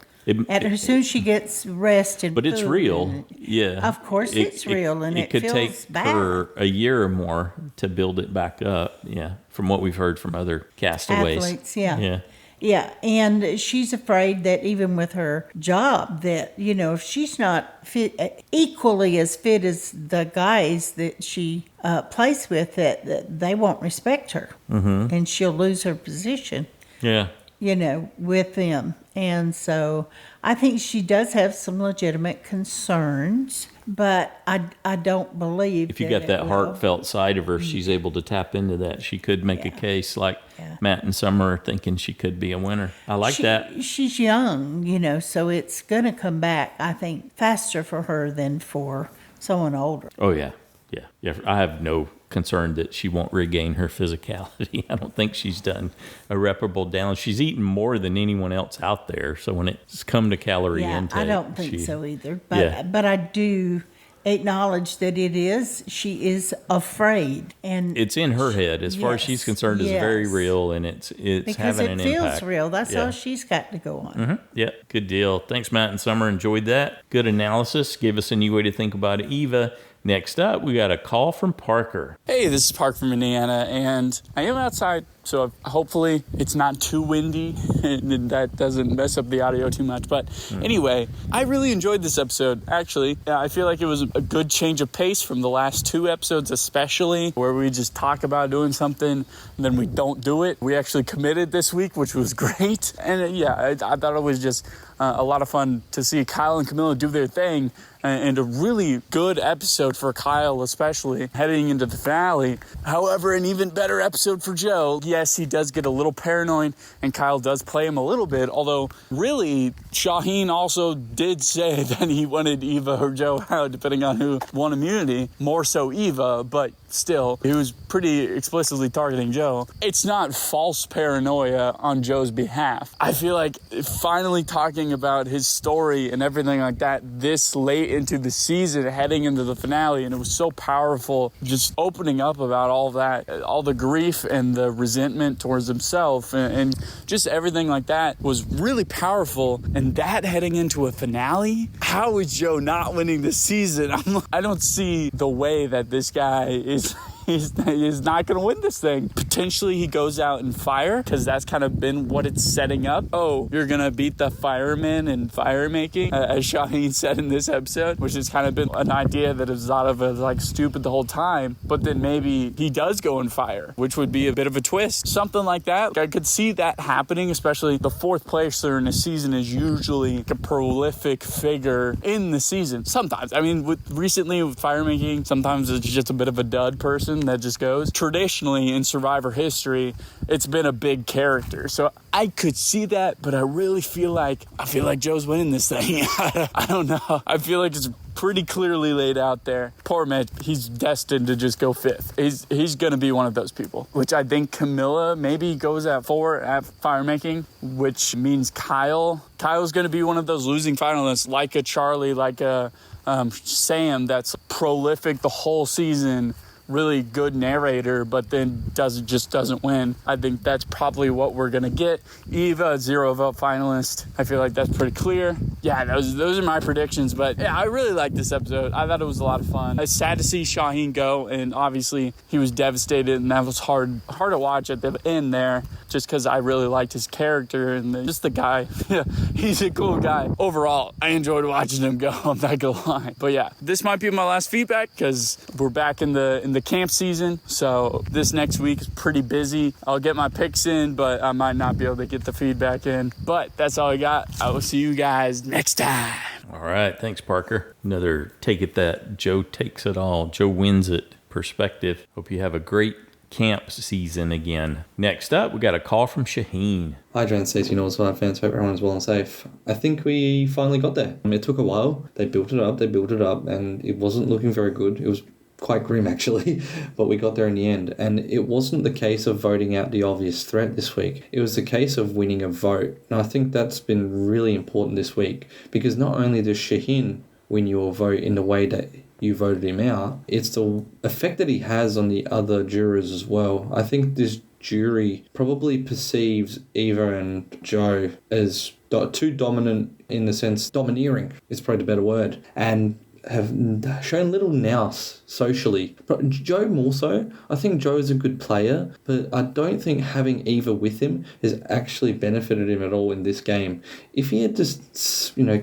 As soon as she gets rested. But it's real. Yeah. Of course it's real, and it could feels take bad. her a year or more to build it back up. Yeah. From what we've heard from other castaways. Athletes, yeah. Yeah. Yeah, and she's afraid that even with her job, that, you know, if she's not fit, equally as fit as the guys that she plays with, that they won't respect her, and she'll lose her position. Yeah. You know, with them. And so I think she does have some legitimate concerns, but I don't believe if you got that heartfelt side of her, she's able to tap into that. She could make a case like Matt and Summer are thinking she could be a winner. I like that. She's young, you know, so it's going to come back, I think, faster for her than for someone older. Oh, yeah. Yeah. I have no concern that she won't regain her physicality. I don't think she's done irreparable damage. She's eaten more than anyone else out there. So when it's come to calorie intake, I don't think so either. But I do acknowledge that she is afraid, and it's in her head as far as she's concerned. It's very real, and it's because having an impact. Because it feels real. That's all she's got to go on. Yeah, good deal. Thanks, Matt and Summer. Enjoyed that. Good analysis. Gave us a new way to think about it. Eva. Next up, we got a call from Parker. Hey, this is Parker from Indiana, and I am outside, so hopefully it's not too windy and that doesn't mess up the audio too much. But anyway, I really enjoyed this episode, actually. I feel like it was a good change of pace from the last two episodes, especially, where we just talk about doing something and then we don't do it. We actually committed this week, which was great. And I thought it was just a lot of fun to see Kyle and Camilla do their thing, and a really good episode for Kyle, especially heading into the finale. However, an even better episode for Joe. Yes, he does get a little paranoid, and Kyle does play him a little bit, although really Shahin also did say that he wanted Eva or Joe out, depending on who won immunity. More so Eva, but still, he was pretty explicitly targeting Joe. It's not false paranoia on Joe's behalf. I feel like finally talking about his story and everything like that this late into the season, heading into the finale, and it was so powerful, just opening up about all that, all the grief and the resentment towards himself, and just everything like that was really powerful. And that heading into a finale, how is Joe not winning this season? I don't see the way that this guy is he's not going to win this thing. Potentially he goes out and fire, because that's kind of been what it's setting up. Oh, you're going to beat the firemen in fire making, as Shahin said in this episode, which has kind of been an idea that is thought of as like stupid the whole time. But then maybe he does go and fire, which would be a bit of a twist. Something like that. I could see that happening, especially the fourth placer in a season is usually a prolific figure in the season. Sometimes. I mean, recently with fire making, sometimes it's just a bit of a dud person that just goes. Traditionally in Survivor history, it's been a big character. So I could see that, but I really feel like Joe's winning this thing. I don't know. I feel like it's pretty clearly laid out there. Poor Mitch, he's destined to just go fifth. He's going to be one of those people, which I think Camilla maybe goes at 4 at fire making, which means Kyle's going to be one of those losing finalists, like a Charlie, like a Sam, that's prolific the whole season, really good narrator, but then doesn't win. I think that's probably what we're gonna get. Eva, 0 vote finalist. I feel like that's pretty clear. Yeah, those are my predictions. But yeah, I really liked this episode. I thought it was a lot of fun. It's sad to see Shahin go, and obviously he was devastated, and that was hard to watch at the end there, just because I really liked his character and just the guy. Yeah, he's a cool guy. Overall, I enjoyed watching him go. I'm not gonna lie. But yeah, this might be my last feedback, because we're back in the the camp season, so this next week is pretty busy. I'll get my picks in, but I might not be able to get the feedback in. But that's all I got. I will see you guys next time. All right. Thanks, Parker. Another take it that Joe takes it all. Joe wins it perspective. Hope you have a great camp season again. Next up, we got a call from Shahin. Hi, Jen, Stacey, North Survivor fans. Hope everyone's well and safe. I think we finally got there. It took a while. They built it up, and it wasn't looking very good. It was quite grim, actually, but we got there in the end. And it wasn't the case of voting out the obvious threat this week. It was the case of winning a vote. And I think that's been really important this week, because not only does Shahin win your vote in the way that you voted him out, it's the effect that he has on the other jurors as well. I think this jury probably perceives Eva and Joe as too dominant, in the sense, domineering is probably the better word, and have shown little nous socially. But Joe more so. I think Joe is a good player, but I don't think having Eva with him has actually benefited him at all in this game. If he had just,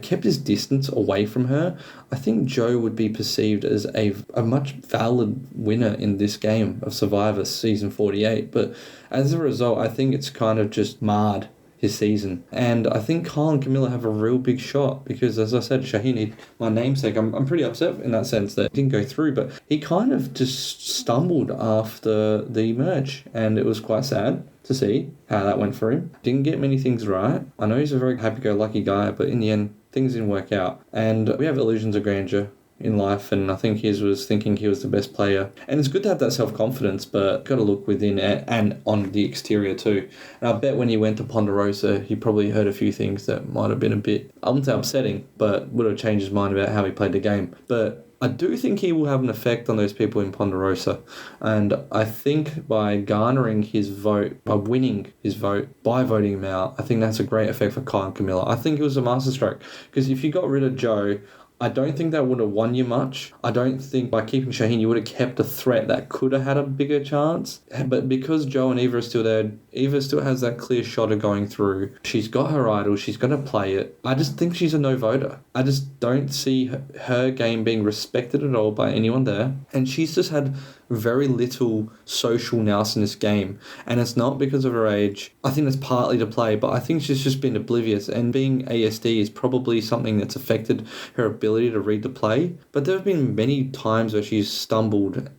kept his distance away from her, I think Joe would be perceived as a much valid winner in this game of Survivor Season 48. But as a result, I think it's kind of just marred his season. And I think Kyle and Camilla have a real big shot, because, as I said, Shahin, my namesake, I'm pretty upset in that sense that it didn't go through, but he kind of just stumbled after the merge, and it was quite sad to see how that went for him. Didn't get many things right. I know he's a very happy-go-lucky guy, but in the end, things didn't work out. And we have illusions of grandeur in life, and I think he was thinking he was the best player. And it's good to have that self-confidence, but got to look within and on the exterior too. And I bet when he went to Ponderosa, he probably heard a few things that might have been a bit, I wouldn't say upsetting, but would have changed his mind about how he played the game. But I do think he will have an effect on those people in Ponderosa. And I think by garnering his vote, by winning his vote, by voting him out, I think that's a great effect for Kyle and Camilla. I think it was a masterstroke, because if you got rid of Joe, I don't think that would have won you much. I don't think by keeping Shahin you would have kept a threat that could have had a bigger chance. But because Joe and Eva are still there, Eva still has that clear shot of going through. She's got her idol. She's going to play it. I just think she's a no voter. I just don't see her game being respected at all by anyone there. And she's just had very little social nous in this game. And it's not because of her age. I think that's partly to play, but I think she's just been oblivious. And being ASD is probably something that's affected her ability to read the play. But there have been many times where she's stumbled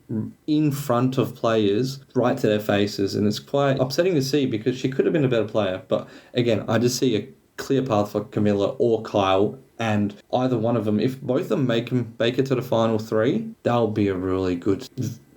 in front of players right to their faces, and it's quite upsetting to see, because she could have been a better player. But again, I just see a clear path for Camilla or Kyle, and either one of them, if both of them make it to the final three, that'll be a really good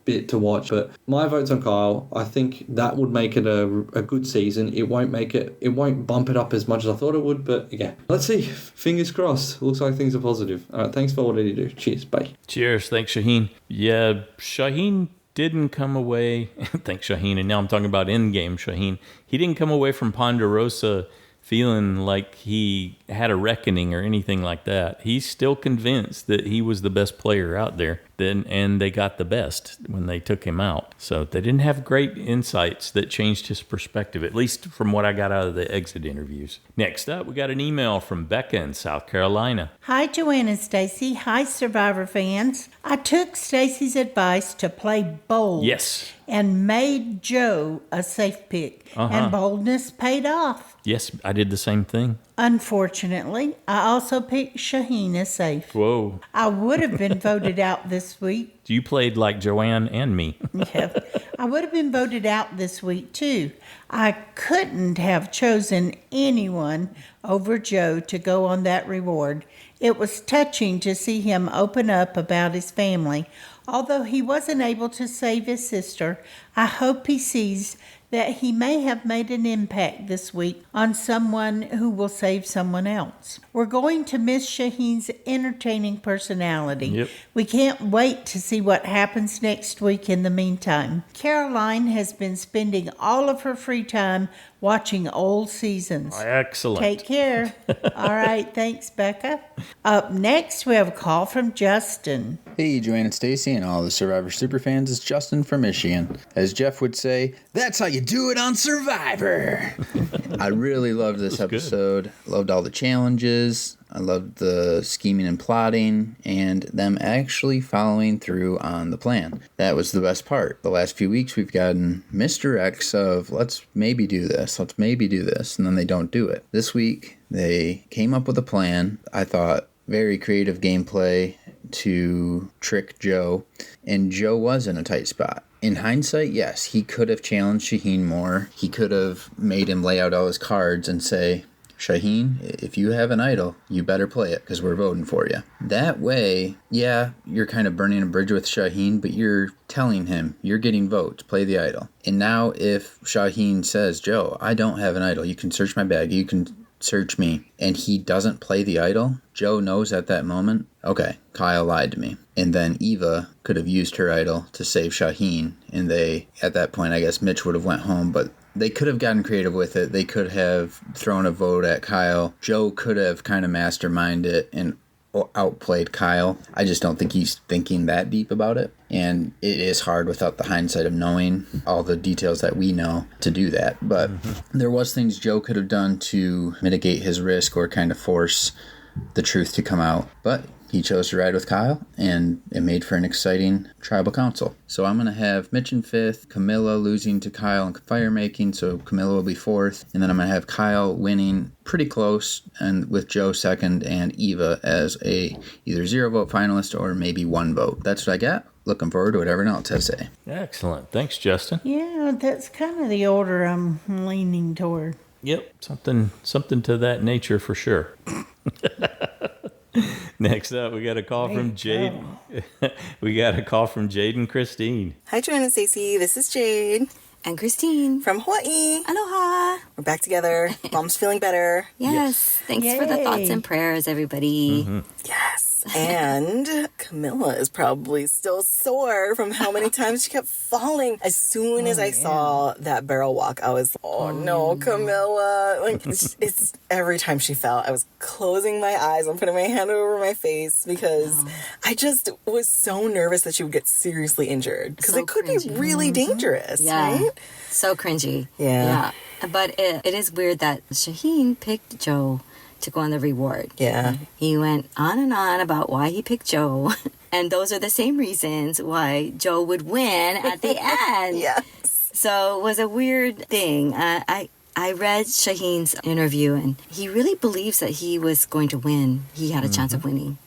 bit to watch. But my vote's on Kyle. I think that would make it a good season. It won't bump it up as much as I thought it would, but again, let's see. Fingers crossed. Looks like things are positive. All right, thanks for all that you do. Cheers. Bye. Cheers. Thanks, Shahin. Yeah, Shahin didn't come away. Thanks, Shahin. And now I'm talking about in-game Shahin. He didn't come away from Ponderosa feeling like he had a reckoning or anything like that. He's still convinced that he was the best player out there. And they got the best when they took him out. So they didn't have great insights that changed his perspective, at least from what I got out of the exit interviews. Next up, we got an email from Becca in South Carolina. Hi, Joanne and Stacey. Hi, Survivor fans. I took Stacey's advice to play bold. Yes. And made Joe a safe pick. And boldness paid off. Yes, I did the same thing. Unfortunately, I also picked Shahin as safe. Whoa. I would have been voted out this week. You played like Joanne and me. Yeah, I would have been voted out this week, too. I couldn't have chosen anyone over Joe to go on that reward. It was touching to see him open up about his family. Although he wasn't able to save his sister, I hope he sees that he may have made an impact this week on someone who will save someone else. We're going to miss Shahin's entertaining personality. Yep. We can't wait to see what happens next week in the meantime. Caroline has been spending all of her free time watching old seasons. Excellent. Take care. All right, thanks, Becca. Up next, we have a call from Justin. Hey, Joanne and Stacey and all the Survivor Superfans, it's Justin from Michigan. As Jeff would say, that's how you do it on Survivor. I really loved this episode. Loved all the challenges. I loved the scheming and plotting and them actually following through on the plan. That was the best part. The last few weeks we've gotten misdirects of let's maybe do this, and then they don't do it. This week they came up with a plan. I thought very creative gameplay to trick Joe, and Joe was in a tight spot. In hindsight, yes, he could have challenged Shahin more. He could have made him lay out all his cards and say, Shahin, if you have an idol, you better play it because we're voting for you. That way, yeah, you're kind of burning a bridge with Shahin, but you're telling him you're getting votes, play the idol. And now if Shahin says, Joe, I don't have an idol, you can search my bag, you can search me, and he doesn't play the idol, Joe knows at that moment, okay, Kyle lied to me. And then Eva could have used her idol to save Shahin, and they, at that point, I guess Mitch would have went home, but they could have gotten creative with it. They could have thrown a vote at Kyle. Joe could have kind of masterminded it and outplayed Kyle. I just don't think he's thinking that deep about it. And it is hard without the hindsight of knowing all the details that we know to do that. But there was things Joe could have done to mitigate his risk or kind of force the truth to come out. But he chose to ride with Kyle, and it made for an exciting tribal council. So I'm going to have Mitch in 5th, Camilla losing to Kyle in fire making, so Camilla will be 4th, and then I'm going to have Kyle winning pretty close, and with Joe 2nd, and Eva as a either 0 vote finalist or maybe 1 vote. That's what I got. Looking forward to what everyone else has to say. Excellent. Thanks, Justin. Yeah, that's kind of the order I'm leaning toward. Yep, something to that nature for sure. Next up, we got a call from Jade. We got a call from Jade-n-Christine. Hi, Joanne and Stacey. This is Jade. And Christine. From Hawaii. Aloha. We're back together. Mom's feeling better. Yes. Thanks for the thoughts and prayers, everybody. Yes. And Camilla is probably still sore from how many times she kept falling. As soon as I saw that barrel walk, I was, oh no, Camilla. Like, it's every time she fell, I was closing my eyes and putting my hand over my face because I just was so nervous that she would get seriously injured. Because it could be really dangerous, right? So cringy. Yeah. But it is weird that Shahin picked Joe to go on the reward. Yeah. He went on and on about why he picked Joe. And those are the same reasons why Joe would win at the end. Yes. So it was a weird thing. I read Shahin's interview, and he really believes that he was going to win. He had a chance of winning.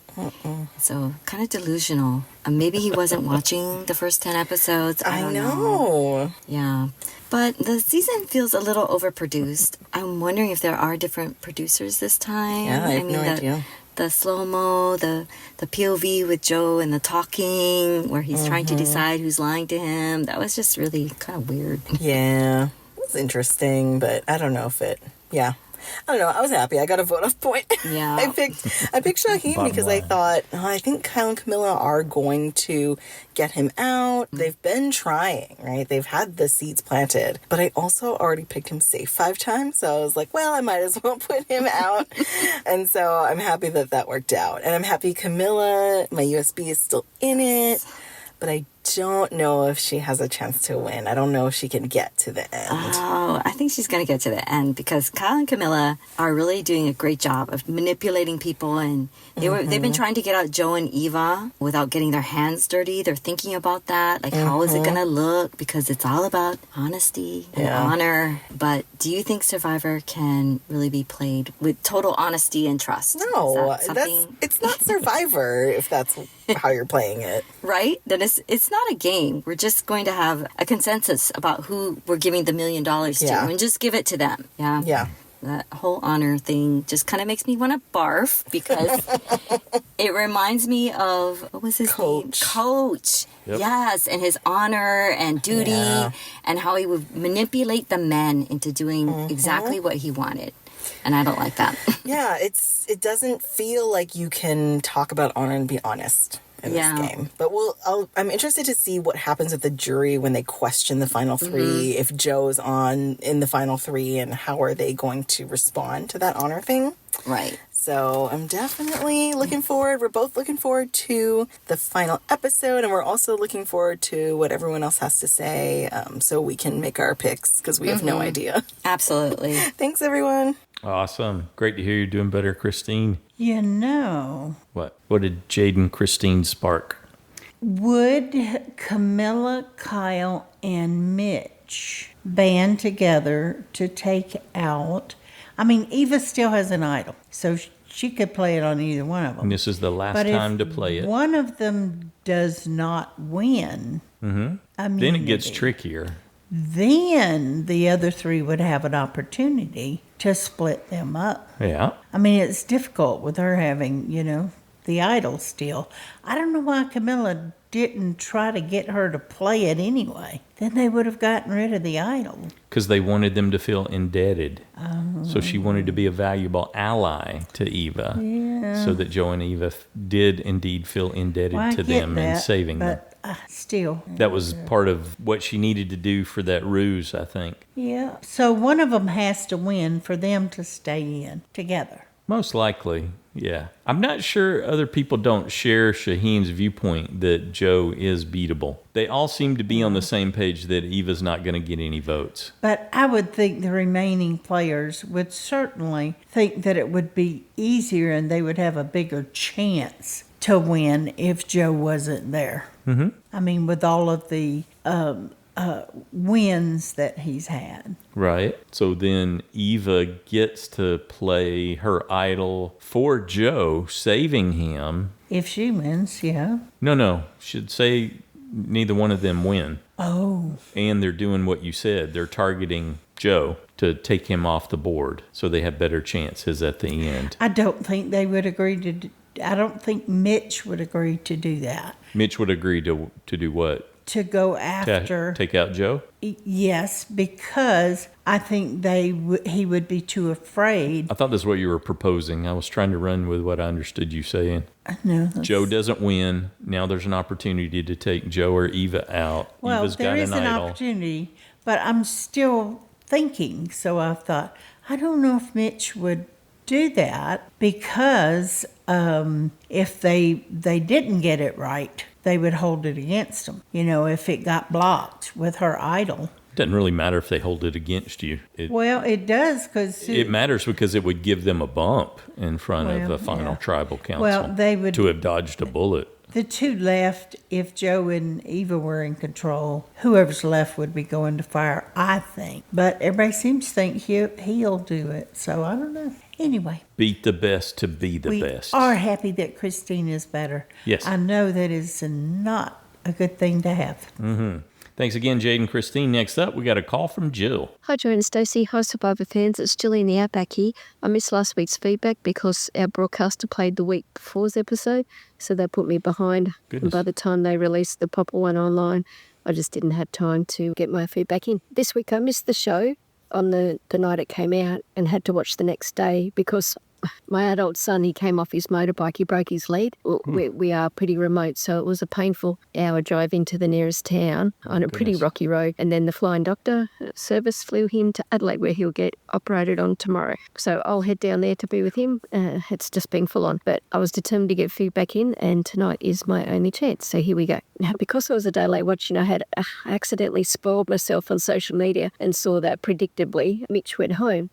So kind of delusional. Maybe he wasn't watching the first 10 episodes. I don't know. Yeah. But the season feels a little overproduced. I'm wondering if there are different producers this time. Yeah, I have no idea. The slow-mo, the POV with Joe and the talking where he's trying to decide who's lying to him. That was just really kind of weird. Yeah. It was interesting, but I don't know if it... Yeah. I don't know. I was happy. I got a vote-off point. Yeah. I picked Shahin because I thought, I think Kyle and Camilla are going to get him out. They've been trying, right? They've had the seeds planted. But I also already picked him safe 5 times. So I was like, well, I might as well put him out. And so I'm happy that worked out. And I'm happy Camilla, my USB is still in it. But I don't know if she has a chance to win. I don't know if she can get to the end. Oh, I think she's going to get to the end because Kyle and Camilla are really doing a great job of manipulating people, and they've been trying to get out Joe and Eva without getting their hands dirty. They're thinking about that, like how is it going to look, because it's all about honesty and honor. But do you think Survivor can really be played with total honesty and trust? No, it's not Survivor if that's how you're playing it. Right? Then it's not a game. We're just going to have a consensus about who we're giving the $1 million to and just give it to them. Yeah. Yeah. That whole honor thing just kind of makes me want to barf because it reminds me of, what was his name? Coach. Yep. Yes, and his honor and duty and how he would manipulate the men into doing exactly what he wanted. And I don't like that. Yeah, it doesn't feel like you can talk about honor and be honest in this game. But I'm interested to see what happens with the jury when they question the final 3, if Joe's in the final 3, and how are they going to respond to that honor thing. Right. So I'm definitely looking forward. We're both looking forward to the final episode, and we're also looking forward to what everyone else has to say, so we can make our picks, because we have no idea. Absolutely. Thanks, everyone. Awesome. Great to hear you're doing better, Christine. You know. What did Jade-n-Christine spark? Would Camilla, Kyle, and Mitch band together to take out... I mean, Eva still has an idol, so she could play it on either one of them. And this is the last time to play it. One of them does not win. Then it gets trickier. Then the other three would have an opportunity to split them up. Yeah. I mean, it's difficult with her having, the idol still. I don't know why Camilla didn't try to get her to play it anyway. Then they would have gotten rid of the idol. Because they wanted them to feel indebted. So she wanted to be a valuable ally to Eva. Yeah. So that Joe and Eva did indeed feel indebted to them and saving them. Still. That was part of what she needed to do for that ruse, I think. Yeah. So one of them has to win for them to stay in together. Most likely, yeah. I'm not sure other people don't share Shahin's viewpoint that Joe is beatable. They all seem to be on the same page that Eva's not going to get any votes. But I would think the remaining players would certainly think that it would be easier and they would have a bigger chance to win if Joe wasn't there. Mm-hmm. I mean, with all of the wins that he's had. Right. So then Eva gets to play her idol for Joe, saving him. If she wins, yeah. No. Should say neither one of them win. Oh. And they're doing what you said. They're targeting Joe to take him off the board so they have better chances at the end. I don't think they would agree to... I don't think Mitch would agree to do that. Mitch would agree to do what? To go after... Take out Joe? Yes, because I think he would be too afraid. I thought that's what you were proposing. I was trying to run with what I understood you saying. No. Joe doesn't win. Now there's an opportunity to take Joe or Eva out. Well, Eva's there got is an opportunity, but I'm still thinking. So I thought, I don't know if Mitch would do that, because if they didn't get it right, they would hold it against them. If it got blocked with her idol. It doesn't really matter if they hold it against you. Well, it does, because... It matters because it would give them a bump in front of the final tribal council. Well, they would... To have dodged a bullet. The two left, if Joe and Eva were in control, whoever's left would be going to fire, I think. But everybody seems to think he'll do it, so I don't know. Anyway. Beat the best to be the best. We are happy that Christine is better. Yes. I know that is not a good thing to have. Mm-hmm. Thanks again, Jade-n-Christine. Next up, we got a call from Jill. Hi, Joe and Stacey. Hi, Survivor fans. It's Jill in the Outback here. I missed last week's feedback because our broadcaster played the week before's episode, so they put me behind. Goodness. And by the time they released the proper one online, I just didn't have time to get my feedback in. This week, I missed the show on the night it came out and had to watch the next day because my adult son, he came off his motorbike, he broke his lead. We are pretty remote, so it was a painful hour drive into the nearest town on a pretty rocky road. And then the flying doctor service flew him to Adelaide, where he'll get operated on tomorrow. So I'll head down there to be with him. It's just been full on. But I was determined to get feedback in, and tonight is my only chance. So here we go. Now, because I was a day late watching, I had accidentally spoiled myself on social media and saw that predictably Mitch went home.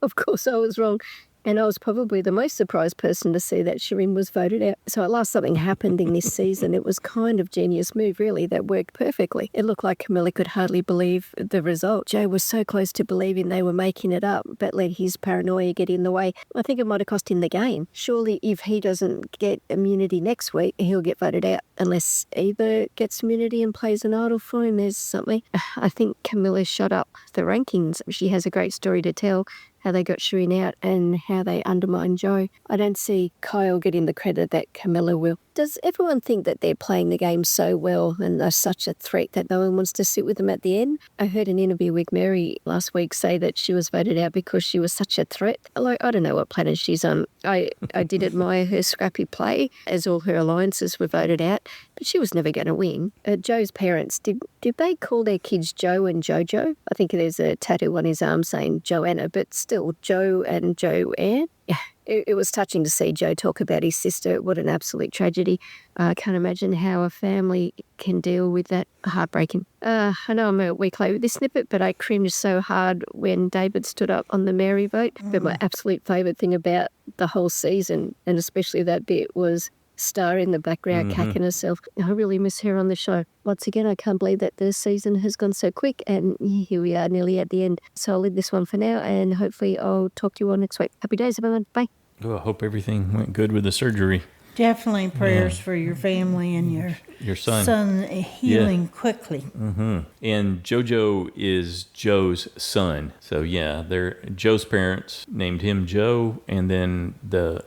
Of course, I was wrong. And I was probably the most surprised person to see that Shahin was voted out. So at last something happened in this season. It was kind of genius move, really, that worked perfectly. It looked like Camilla could hardly believe the result. Joe was so close to believing they were making it up, but let his paranoia get in the way. I think it might have cost him the game. Surely if he doesn't get immunity next week, he'll get voted out. Unless Eva gets immunity and plays an idol for him, there's something. I think Camilla shot up the rankings. She has a great story to tell, how they got Shahin out and how they undermined Joe. I don't see Kyle getting the credit that Camilla will. Does everyone think that they're playing the game so well and are such a threat that no one wants to sit with them at the end? I heard an interview with Mary last week say that she was voted out because she was such a threat. Like, I don't know what planet she's on. I did admire her scrappy play as all her alliances were voted out, but she was never going to win. Joe's parents, did they call their kids Joe and Jojo? I think there's a tattoo on his arm saying Joanna, but still Joe and Joanne. Yeah. it was touching to see Joe talk about his sister. What an absolute tragedy. I can't imagine how a family can deal with that. Heartbreaking. I know I'm a week late with this snippet, but I cringed so hard when David stood up on the Mary vote. But my absolute favourite thing about the whole season, and especially that bit, was Star in the background cacking herself. I really miss her on the show. Once again, I can't believe that the season has gone so quick, and here we are nearly at the end. So I'll leave this one for now, and hopefully I'll talk to you all next week. Happy days, everyone. Bye. Oh, I hope everything went good with the surgery. Definitely prayers for your family and your son healing quickly. And JoJo is Joe's son. So yeah, Joe's parents named him Joe, and then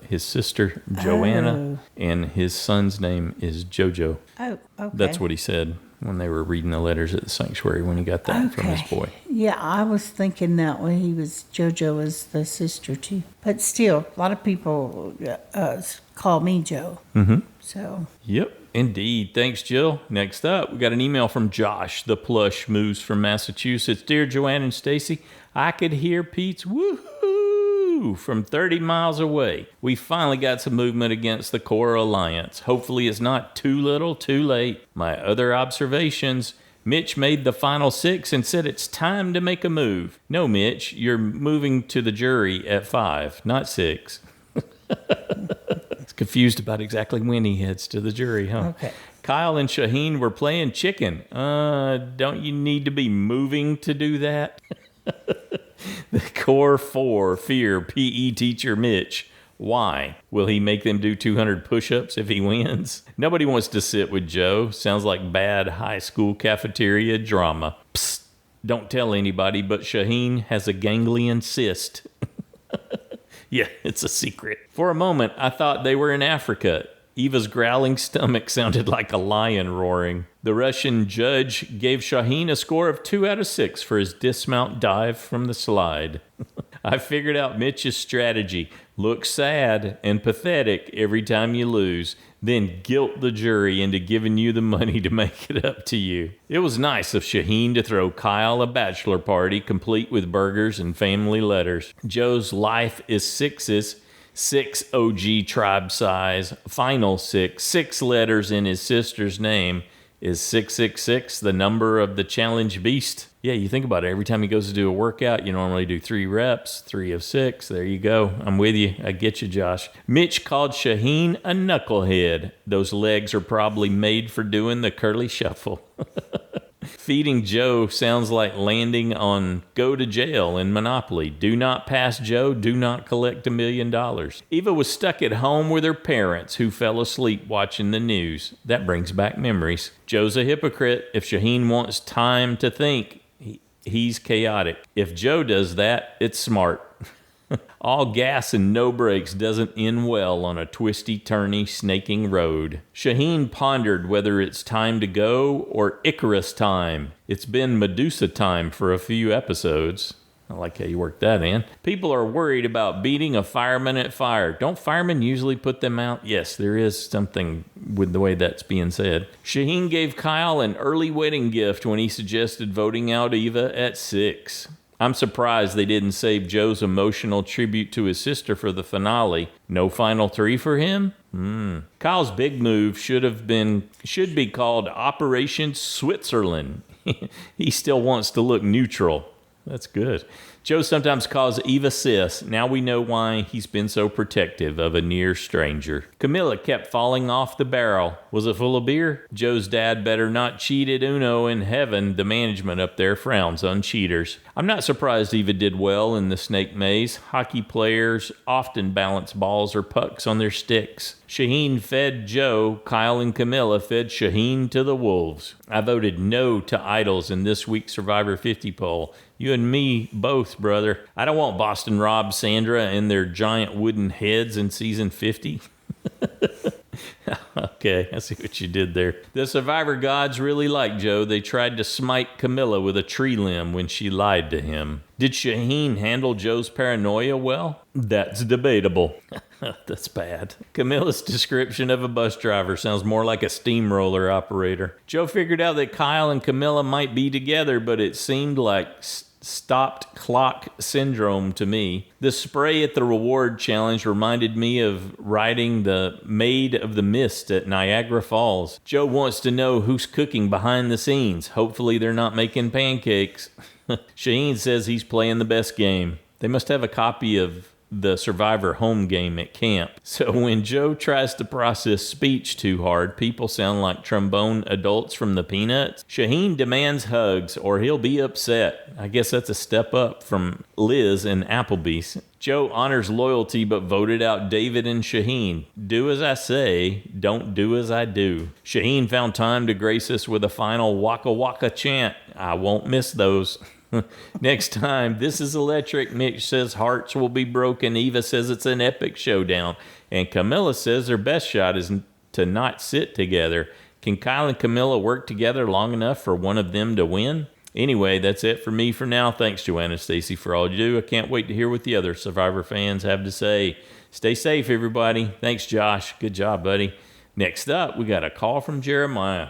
his sister Joanna, and his son's name is JoJo. Oh, okay. That's what he said when they were reading the letters at the sanctuary when he got that from his boy. Yeah, I was thinking that way. JoJo was the sister too. But still, a lot of people call me Joe. So. Yep, indeed. Thanks, Jill. Next up, we got an email from Josh, the Plush moves from Massachusetts. Dear Joanne and Stacy, I could hear Pete's woohoo from 30 miles away. We finally got some movement against the Core Alliance. Hopefully it's not too little, too late. My other observations: Mitch made the final 6 and said it's time to make a move. No, Mitch, you're moving to the jury at 5, not 6. Confused about exactly when he heads to the jury, huh? Okay. Kyle and Shahin were playing chicken. Don't you need to be moving to do that? The Core 4 fear PE teacher Mitch. Why? Will he make them do 200 push-ups if he wins? Nobody wants to sit with Joe. Sounds like bad high school cafeteria drama. Psst, don't tell anybody, but Shahin has a ganglion cyst. Yeah, it's a secret. For a moment, I thought they were in Africa. Eva's growling stomach sounded like a lion roaring. The Russian judge gave Shahin a score of 2 out of 6 for his dismount dive from the slide. I figured out Mitch's strategy. Look sad and pathetic every time you lose, then guilt the jury into giving you the money to make it up to you. It was nice of Shahin to throw Kyle a bachelor party complete with burgers and family letters. Joe's life is 6's. 6 OG tribe size, final 6 letters in his sister's name. Is 666 the number of the challenge beast? Yeah, you think about it. Every time he goes to do a workout, you normally do 3 reps, 3 of 6. There you go. I'm with you. I get you, Josh. Mitch called Shahin a knucklehead. Those legs are probably made for doing the curly shuffle. Feeding Joe sounds like landing on go to jail in Monopoly. Do not pass Joe, do not collect $1 million. Eva was stuck at home with her parents who fell asleep watching the news. That brings back memories. Joe's a hypocrite. If Shahin wants time to think, he's chaotic. If Joe does that, it's smart. All gas and no brakes doesn't end well on a twisty, turny, snaking road. Shahin pondered whether it's time to go or Icarus time. It's been Medusa time for a few episodes. I like how you worked that in. People are worried about beating a fireman at fire. Don't firemen usually put them out? Yes, there is something with the way that's being said. Shahin gave Kyle an early wedding gift when he suggested voting out Eva at 6. I'm surprised they didn't save Joe's emotional tribute to his sister for the finale. No final 3 for him? Kyle's big move should be called Operation Switzerland. He still wants to look neutral. That's good. Joe sometimes calls Eva sis. Now we know why he's been so protective of a near stranger. Camilla kept falling off the barrel. Was it full of beer? Joe's dad better not cheat at Uno in heaven. The management up there frowns on cheaters. I'm not surprised Eva did well in the snake maze. Hockey players often balance balls or pucks on their sticks. Shahin fed Joe. Kyle and Camilla fed Shahin to the wolves. I voted no to idols in this week's Survivor 50 poll. You and me both, brother. I don't want Boston Rob, Sandra, and their giant wooden heads in season 50. Okay, I see what you did there. The Survivor gods really like Joe. They tried to smite Camilla with a tree limb when she lied to him. Did Shahin handle Joe's paranoia well? That's debatable. That's bad. Camilla's description of a bus driver sounds more like a steamroller operator. Joe figured out that Kyle and Camilla might be together, but it seemed like stopped clock syndrome to me. The spray at the reward challenge reminded me of riding the Maid of the Mist at Niagara Falls. Joe wants to know who's cooking behind the scenes. Hopefully they're not making pancakes. Shahin says he's playing the best game. They must have a copy of the Survivor home game at camp. So when Joe tries to process speech too hard, people sound like trombone adults from the Peanuts. Shahin demands hugs or he'll be upset. I guess that's a step up from Liz and Applebee's. Joe honors loyalty but voted out David and Shahin. Do as I say, don't do as I do. Shahin found time to grace us with a final Waka Waka chant. I won't miss those. Next time, this is electric. Mitch says hearts will be broken. Eva says it's an epic showdown. And Camilla says their best shot is to not sit together. Can Kyle and Camilla work together long enough for one of them to win? Anyway, that's it for me for now. Thanks, Joanna and Stacy, for all you do. I can't wait to hear what the other Survivor fans have to say. Stay safe, everybody. Thanks, Josh. Good job, buddy. Next up, we got a call from Jeremiah.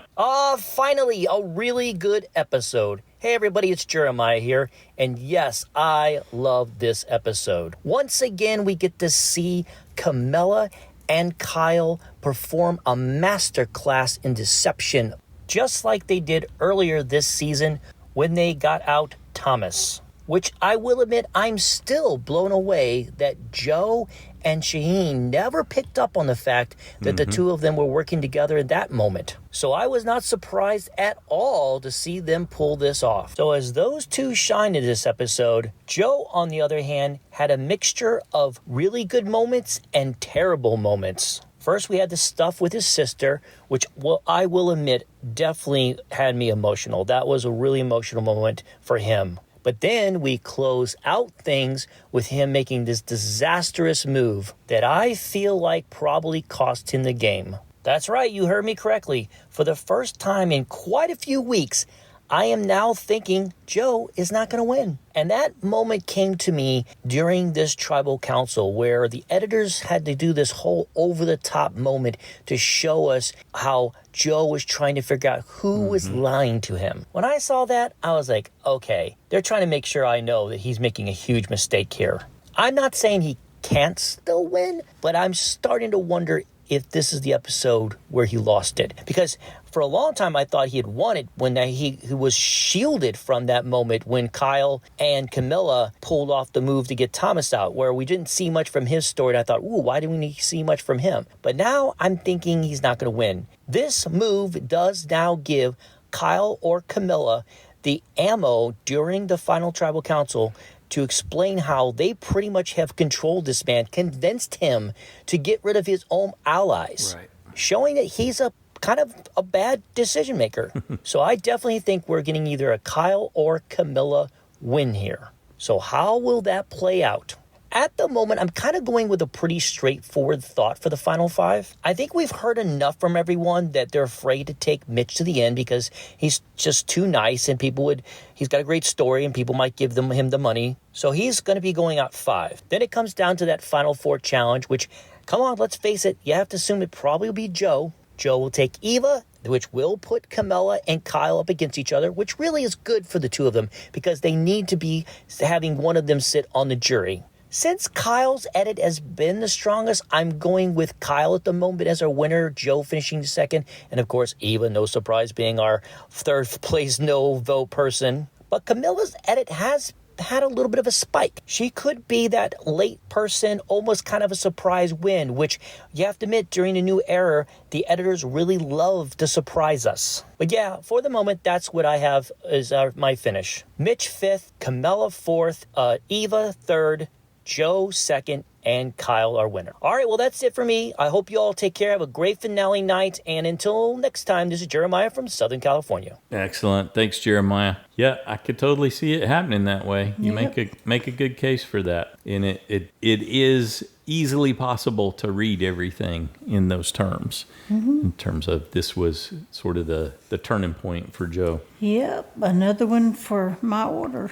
Finally, a really good episode. Hey everybody, it's Jeremiah here, and yes, I love this episode. Once again, we get to see Camilla and Kyle perform a masterclass in deception, just like they did earlier this season when they got out Thomas. Which I will admit, I'm still blown away that Joe and Shahin never picked up on the fact that the two of them were working together in that moment. So I was not surprised at all to see them pull this off. So as those two shine in this episode, Joe, on the other hand, had a mixture of really good moments and terrible moments. First, we had the stuff with his sister, which I will admit definitely had me emotional. That was a really emotional moment for him. But then we close out things with him making this disastrous move that I feel like probably cost him the game. That's right, you heard me correctly. For the first time in quite a few weeks, I am now thinking Joe is not going to win. And that moment came to me during this tribal council where the editors had to do this whole over-the-top moment to show us how Joe was trying to figure out who was lying to him. When I saw that, I was like, okay, they're trying to make sure I know that he's making a huge mistake here. I'm not saying he can't still win, but I'm starting to wonder if this is the episode where he lost it. Because for a long time, I thought he had won it when he was shielded from that moment when Kyle and Camilla pulled off the move to get Thomas out, where we didn't see much from his story. And I thought, ooh, why didn't we see much from him? But now I'm thinking he's not going to win. This move does now give Kyle or Camilla the ammo during the final tribal council to explain how they pretty much have controlled this man, convinced him to get rid of his own allies, showing that he's a kind of a bad decision maker. So I definitely think we're getting either a Kyle or Camilla win here. So how will that play out? At the moment, I'm kind of going with a pretty straightforward thought for the final five. I think we've heard enough from everyone that they're afraid to take Mitch to the end because he's just too nice and he's got a great story and people might give him the money. So he's going to be going out 5. Then it comes down to that final 4 challenge, which, come on, let's face it, you have to assume it probably will be Joe. Joe will take Eva, which will put Camilla and Kyle up against each other, which really is good for the two of them because they need to be having one of them sit on the jury. Since Kyle's edit has been the strongest, I'm going with Kyle at the moment as our winner, Joe finishing second, and of course, Eva, no surprise, being our third place no vote person. But Camilla's edit has had a little bit of a spike. She could be that late person, almost kind of a surprise win, which you have to admit, during the new era, the editors really love to surprise us. But yeah, for the moment, that's what I have as my finish. Mitch 5th, Camilla 4th, Eva 3rd, Joe 2nd, and Kyle our winner. All right, well, that's it for me. I hope you all take care. Have a great finale night. And until next time, this is Jeremiah from Southern California. Excellent. Thanks, Jeremiah. Yeah, I could totally see it happening that way. You make a good case for that. And it is easily possible to read everything in those terms. In terms of this was sort of the turning point for Joe. Yep, another one for my order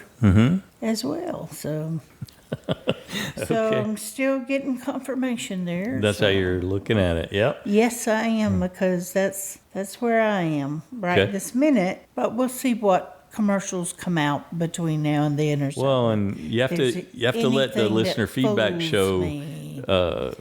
as well. So... So I'm still getting confirmation there. That's how you're looking at it. Yep. Yes, I am, because that's where I am right this minute. But we'll see what commercials come out between now and then or something. Well, and you have to let the listener feedback show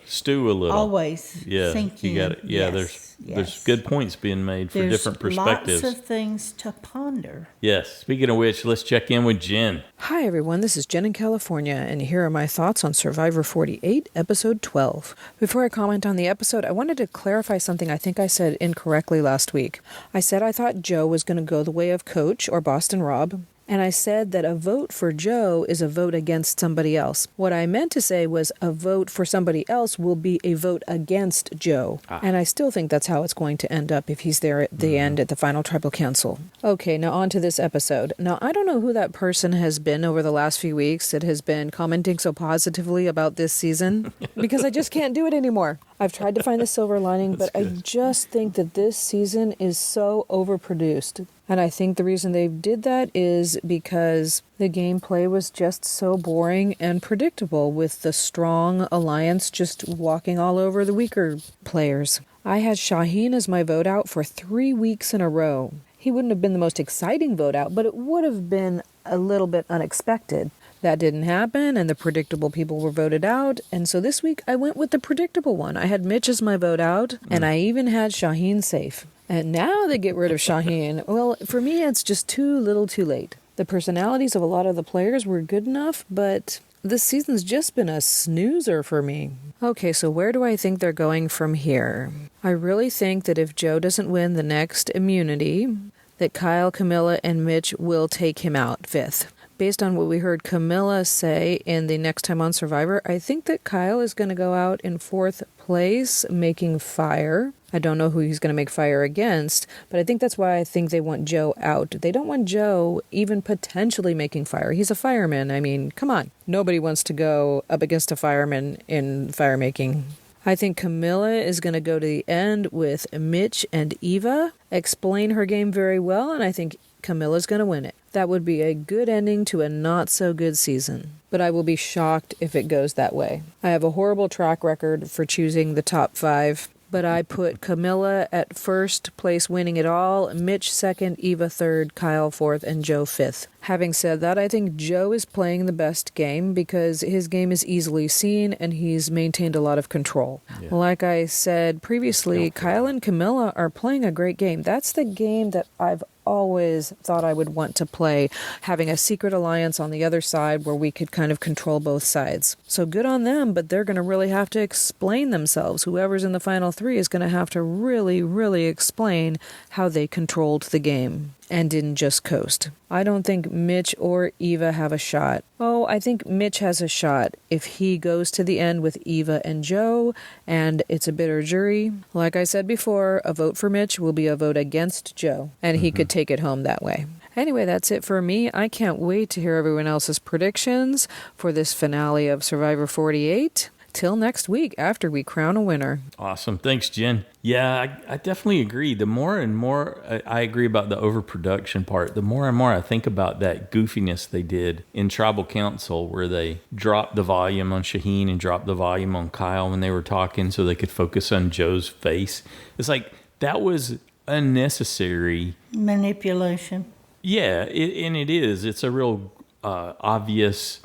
stew a little. Always sink you got in. it. Yeah, Yes, there's good points being made for There's different perspectives. lots of things to ponder. Yes. Speaking of which, let's check in with Jen. Hi, everyone. This is Jen in California, and here are my thoughts on Survivor 48, Episode 12. Before I comment on the episode, I wanted to clarify something I think I said incorrectly last week. I said I thought Joe was going to go the way of Coach or Boston Rob, and I said that a vote for Joe is a vote against somebody else. What I meant to say was a vote for somebody else will be a vote against Joe. And I still think that's how it's going to end up if he's there at the end at the final tribal council. Okay, now on to this episode. Now, I don't know who that person has been over the last few weeks that has been commenting so positively about this season, because I just can't do it anymore. I've tried to find the silver lining, but I just think that this season is so overproduced. And I think the reason they did that is because the gameplay was just so boring and predictable, with the strong alliance just walking all over the weaker players. I had Shahin as my vote out for 3 weeks in a row. He wouldn't have been the most exciting vote out, but it would have been a little bit unexpected. That didn't happen, and the predictable people were voted out. And so this week, I went with the predictable one. I had Mitch as my vote out, and I even had Shahin safe. And now they get rid of Shahin. Well, for me, it's just too little too late. The personalities of a lot of the players were good enough, but this season's just been a snoozer for me. Okay, so where do I think they're going from here? I really think that if Joe doesn't win the next immunity, that Kyle, Camilla, and Mitch will take him out 5th. Based on what we heard Camilla say in the Next Time on Survivor, I think that Kyle is going to go out in 4th place, making fire. I don't know who he's going to make fire against, but I think that's why I think they want Joe out. They don't want Joe even potentially making fire. He's a fireman. I mean, come on. Nobody wants to go up against a fireman in fire making. I think Camilla is going to go to the end with Mitch and Eva, explain her game very well, and I think Camilla's going to win it. That would be a good ending to a not-so-good season. But I will be shocked if it goes that way. I have a horrible track record for choosing the top 5, but I put Camilla at 1st place winning it all, Mitch 2nd, Eva 3rd, Kyle 4th, and Joe 5th. Having said that, I think Joe is playing the best game because his game is easily seen and he's maintained a lot of control. Yeah. Like I said previously, Kyle and Camilla are playing a great game. That's the game that I've always thought I would want to play, having a secret alliance on the other side where we could kind of control both sides. So good on them, but they're going to really have to explain themselves. Whoever's in the final 3 is going to have to really, really explain how they controlled the game and didn't just coast. I don't think Mitch or Eva have a shot. Oh, I think Mitch has a shot if he goes to the end with Eva and Joe, and it's a bitter jury. Like I said before, a vote for Mitch will be a vote against Joe, and he could take it home that way. Anyway, that's it for me. I can't wait to hear everyone else's predictions for this finale of Survivor 48. Till next week after we crown a winner. Awesome. Thanks, Jen. Yeah, I definitely agree. The more and more I agree about the overproduction part, the more and more I think about that goofiness they did in Tribal Council, where they dropped the volume on Shahin and dropped the volume on Kyle when they were talking so they could focus on Joe's face. It's like that was unnecessary manipulation. Yeah, and it is. It's a real obvious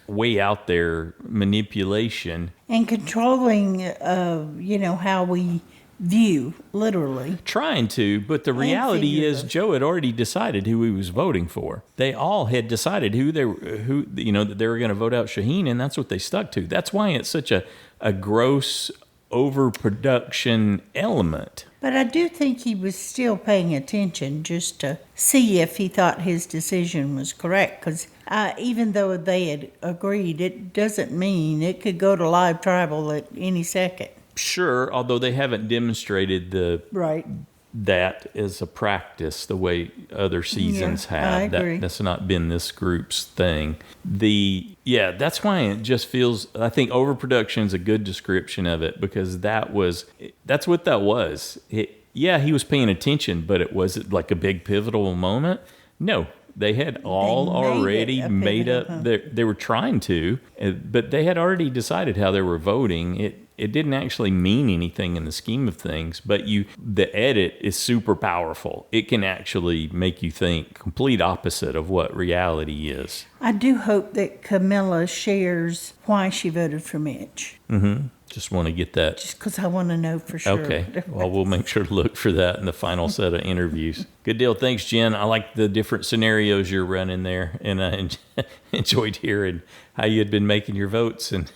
way out there manipulation and controlling how we view, literally trying to, but the reality is Joe had already decided who he was voting for. They all had decided that they were going to vote out Shahin, and that's what they stuck to. That's why it's such a gross overproduction element. But I do think he was still paying attention just to see if he thought his decision was correct. Because even though they had agreed, it doesn't mean it could go to live tribal at any second. Sure, although they haven't demonstrated that as a practice the way other seasons have. I agree. That's not been this group's thing. That's why it just feels, I think overproduction is a good description of it, because that's what that was. He was paying attention, but it wasn't like a big pivotal moment. No, they had already made up. They were trying to, but they had already decided how they were voting. it didn't actually mean anything in the scheme of things, but the edit is super powerful. It can actually make you think complete opposite of what reality is. I do hope that Camilla shares why she voted for Mitch. Mm-hmm. Just want to get that. Just because I want to know for sure. Okay. Well, we'll make sure to look for that in the final set of interviews. Good deal. Thanks, Jen. I like the different scenarios you're running there, and I enjoyed hearing how you had been making your votes and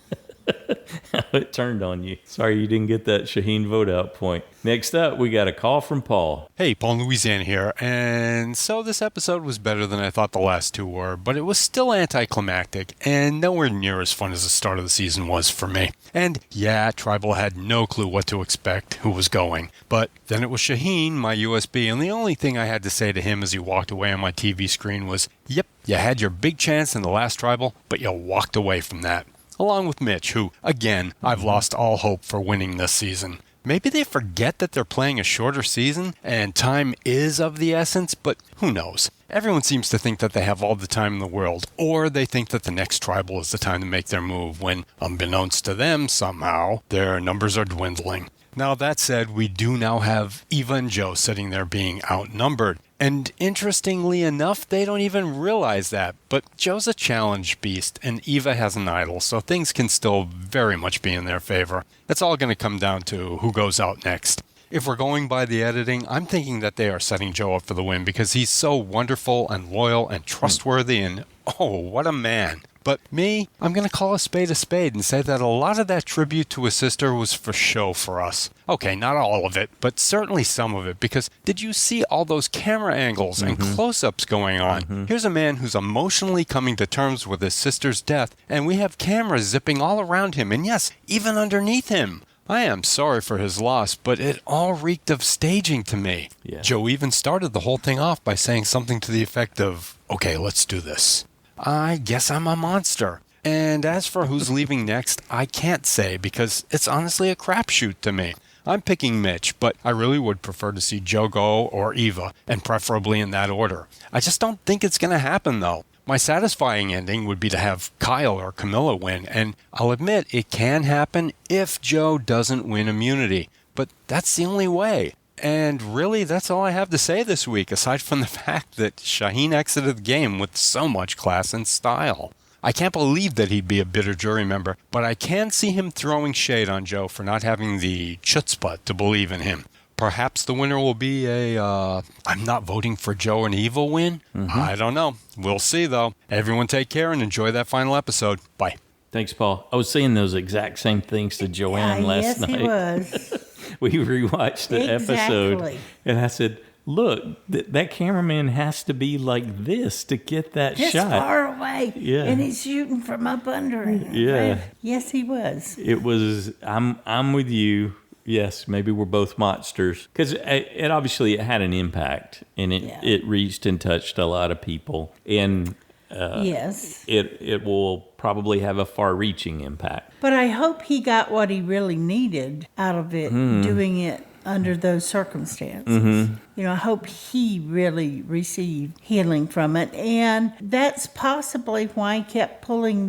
how it turned on you. Sorry you didn't get that Shahin vote out point. Next up, we got a call from Paul. Hey, Paul in Louisiana here. And so this episode was better than I thought the last two were, but it was still anticlimactic and nowhere near as fun as the start of the season was for me. And yeah, Tribal had no clue what to expect, who was going. But then it was Shahin, my USB, and the only thing I had to say to him as he walked away on my TV screen was, yep, you had your big chance in the last Tribal, but you walked away from that. Along with Mitch, who, again, I've lost all hope for winning this season. Maybe they forget that they're playing a shorter season and time is of the essence, but who knows? Everyone seems to think that they have all the time in the world, or they think that the next Tribal is the time to make their move when, unbeknownst to them somehow, their numbers are dwindling. Now that said, we do now have Eva and Joe sitting there being outnumbered. And interestingly enough, they don't even realize that. But Joe's a challenge beast, and Eva has an idol, so things can still very much be in their favor. It's all going to come down to who goes out next. If we're going by the editing, I'm thinking that they are setting Joe up for the win because he's so wonderful and loyal and trustworthy and, oh, what a man. But me, I'm going to call a spade and say that a lot of that tribute to his sister was for show for us. Okay, not all of it, but certainly some of it, because did you see all those camera angles and close-ups going on? Here's a man who's emotionally coming to terms with his sister's death, and we have cameras zipping all around him, and yes, even underneath him. I am sorry for his loss, but it all reeked of staging to me. Yeah. Joe even started the whole thing off by saying something to the effect of, okay, let's do this. I guess I'm a monster. And as for who's leaving next, I can't say because it's honestly a crapshoot to me. I'm picking Mitch, but I really would prefer to see Joe go or Eva, and preferably in that order. I just don't think it's going to happen, though. My satisfying ending would be to have Kyle or Camilla win, and I'll admit it can happen if Joe doesn't win immunity. But that's the only way. And really, that's all I have to say this week, aside from the fact that Shahin exited the game with so much class and style. I can't believe that he'd be a bitter jury member, but I can see him throwing shade on Joe for not having the chutzpah to believe in him. Perhaps the winner will be I'm not voting for Joe and Eva win? I don't know. We'll see, though. Everyone take care and enjoy that final episode. Bye. Thanks, Paul. I was saying those exact same things to Joanne last night. Yes, he was. We rewatched the episode, and I said, look, that cameraman has to be like this to get that Just shot. far away. Yeah. And he's shooting from up under him. Yeah. Yes, he was. It was, I'm with you. Yes, maybe we're both monsters. Because it obviously it had an impact, and it reached and touched a lot of people. And yes, it will probably have a far-reaching impact. But I hope he got what he really needed out of it, doing it under those circumstances. You know, I hope he really received healing from it, and that's possibly why he kept pulling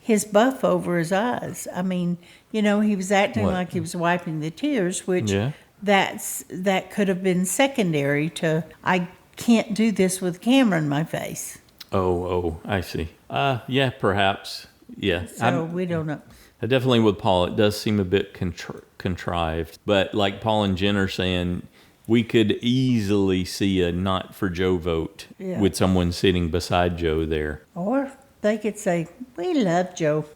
his buff over his eyes. I mean, you know, he was acting like he was wiping the tears, which that could have been secondary to I can't do this with camera in my face. Oh, I see. Yeah, perhaps. Yeah. So we don't know. Definitely with Paul, it does seem a bit contrived. But like Paul and Jen are saying, we could easily see a not for Joe vote with someone sitting beside Joe there. Or they could say, we love Joe.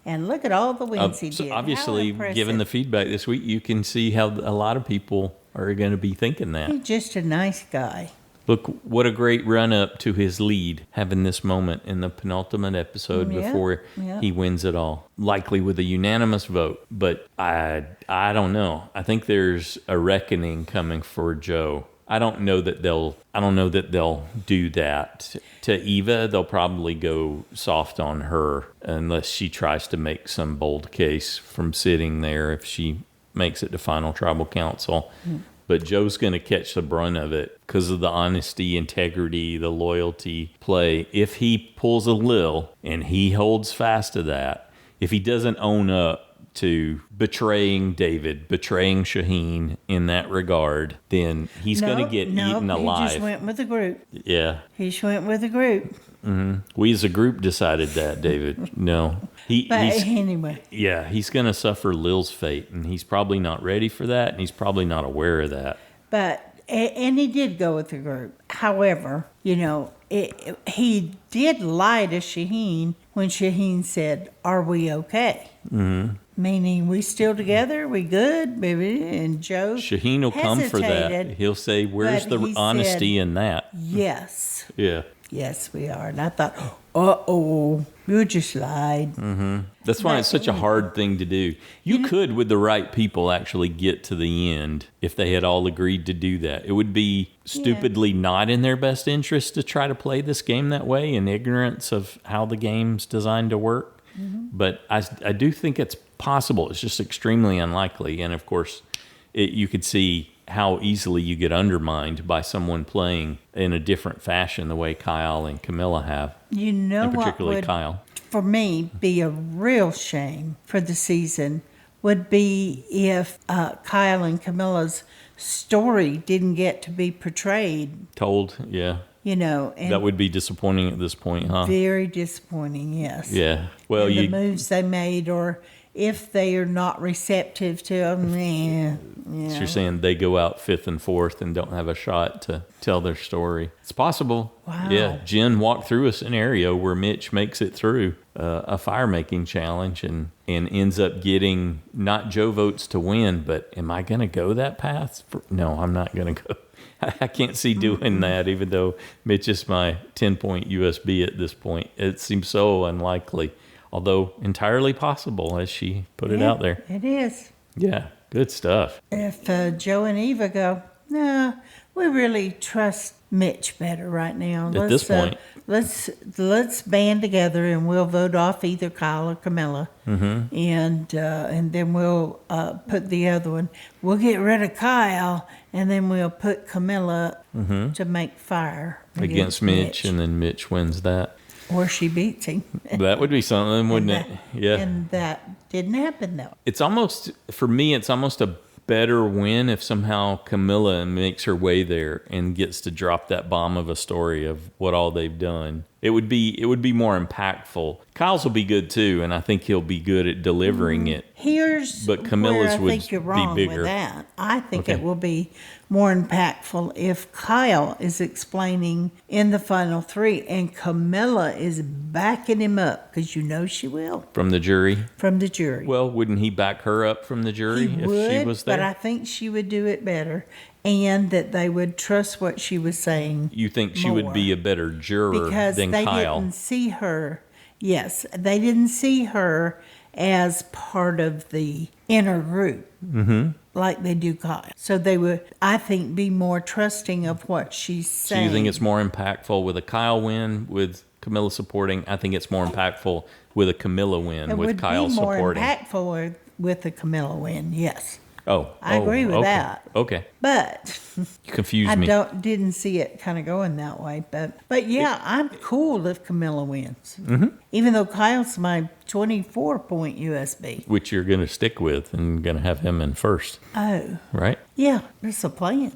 And look at all the wins he did. Obviously, given the feedback this week, you can see how a lot of people are going to be thinking that. He's just a nice guy. Look, what a great run-up to his lead, having this moment in the penultimate episode before he wins it all. Likely with a unanimous vote, but I don't know. I think there's a reckoning coming for Joe. I don't know that they'll do that. To Eva, they'll probably go soft on her unless she tries to make some bold case from sitting there if she makes it to final tribal council. But Joe's going to catch the brunt of it because of the honesty, integrity, the loyalty play. If he pulls a lil and he holds fast to that, if he doesn't own up to betraying David, betraying Shahin in that regard, then he's going to get eaten alive. He just went with the group. Yeah. He just went with the group. Mm-hmm. We as a group decided that, David. No. Anyway. Yeah, he's going to suffer Lil's fate, and he's probably not ready for that, and he's probably not aware of that. And he did go with the group. However, he did lie to Shahin when Shahin said, "Are we okay?" Mm-hmm. Meaning, we still together? We good? Baby? And Joe Shahin will come for that. He'll say, where's the honesty in that? Yes. Yeah. Yes, we are. And I thought, uh-oh, you just lied. Mm-hmm. That's why it's such a hard thing to do. You could, with the right people, actually get to the end if they had all agreed to do that. It would be stupidly not in their best interest to try to play this game that way in ignorance of how the game's designed to work. Mm-hmm. But I do think it's possible. It's just extremely unlikely. And, of course, you could see how easily you get undermined by someone playing in a different fashion the way Kyle and Camilla have. You know and particularly what would, Kyle. For me, be a real shame for the season would be if Kyle and Camilla's story didn't get to be portrayed. Told, yeah. And that would be disappointing at this point, huh? Very disappointing, yes. Yeah. Well, the moves they made, or if they are not receptive to them, So you're saying they go out 5th and 4th and don't have a shot to tell their story. It's possible. Wow. Yeah. Jen walked through a scenario where Mitch makes it through a fire-making challenge and ends up getting not Joe votes to win, but am I going to go that path? No, I'm not going to go. I can't see doing that, even though Mitch is my 10-point USB at this point. It seems so unlikely, although entirely possible, as she put it out there. It is. Yeah, good stuff. If Joe and Eva go, no, we really trust Mitch better right now. At this point. Let's band together and we'll vote off either Kyle or Camilla. Mm-hmm. And then we'll put the other one. We'll get rid of Kyle and then we'll put Camilla to make fire against Mitch, and then Mitch wins that. Or she beats him. That would be something, wouldn't it? Yeah. And that didn't happen, though. It's almost, for me, it's almost a better win if somehow Camilla makes her way there and gets to drop that bomb of a story of what all they've done. It would be more impactful. Kyle's will be good too, and I think he'll be good at delivering it. But Camilla's where I think you're wrong be bigger. With that. I think it will be more impactful if Kyle is explaining in the final 3 and Camilla is backing him up, because she will. From the jury? From the jury. Well, wouldn't he back her up from the jury he if would, she was there? But I think she would do it better, and that they would trust what she was saying. You think she would be a better juror than they Kyle? Didn't see her. Yes, they didn't see her as part of the inner group like they do Kyle. So they would, I think, be more trusting of what she's saying. So you think it's more impactful with a Kyle win with Camilla supporting? I think it's more impactful with a Camilla win with Kyle supporting. It would be more impactful with a Camilla win, yes. I agree with that. Okay. But you confused me. Didn't see it kind of going that way. But yeah, I'm cool if Camilla wins. Mm-hmm. Even though Kyle's my 24-point USB. Which you're going to stick with and going to have him in first. Oh. Right? Yeah, it's a plan.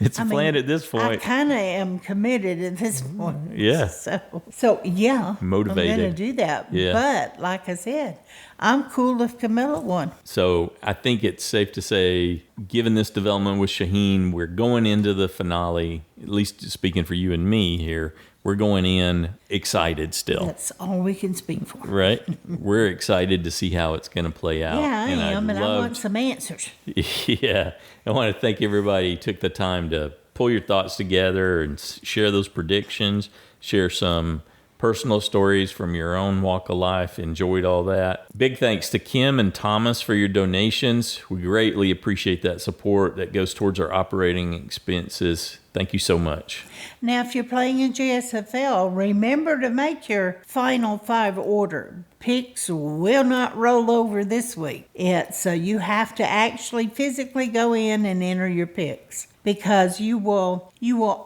It's a plan at this point. I kind of am committed at this point. Yeah. So yeah. Motivated. I'm going to do that. Yeah. But like I said, I'm cool if Camilla won. So I think it's safe to say, given this development with Shahin, we're going into the finale, at least speaking for you and me here, we're going in excited still. That's all we can speak for. Right? We're excited to see how it's going to play out. Yeah, I am, and I want some answers. Yeah. I want to thank everybody who took the time to pull your thoughts together and share those predictions, share some personal stories from your own walk of life. Enjoyed all that. Big thanks to Kim and Thomas for your donations. We greatly appreciate that support that goes towards our operating expenses Thank you so much. Now, if you're playing in GSFL, remember to make your final 5 order. Picks will not roll over this week. So you have to actually physically go in and enter your picks, because you will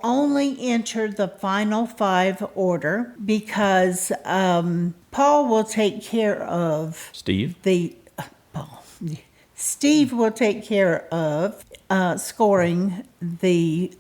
only enter the final 5 order, because Paul will take care of Steve will take care of scoring the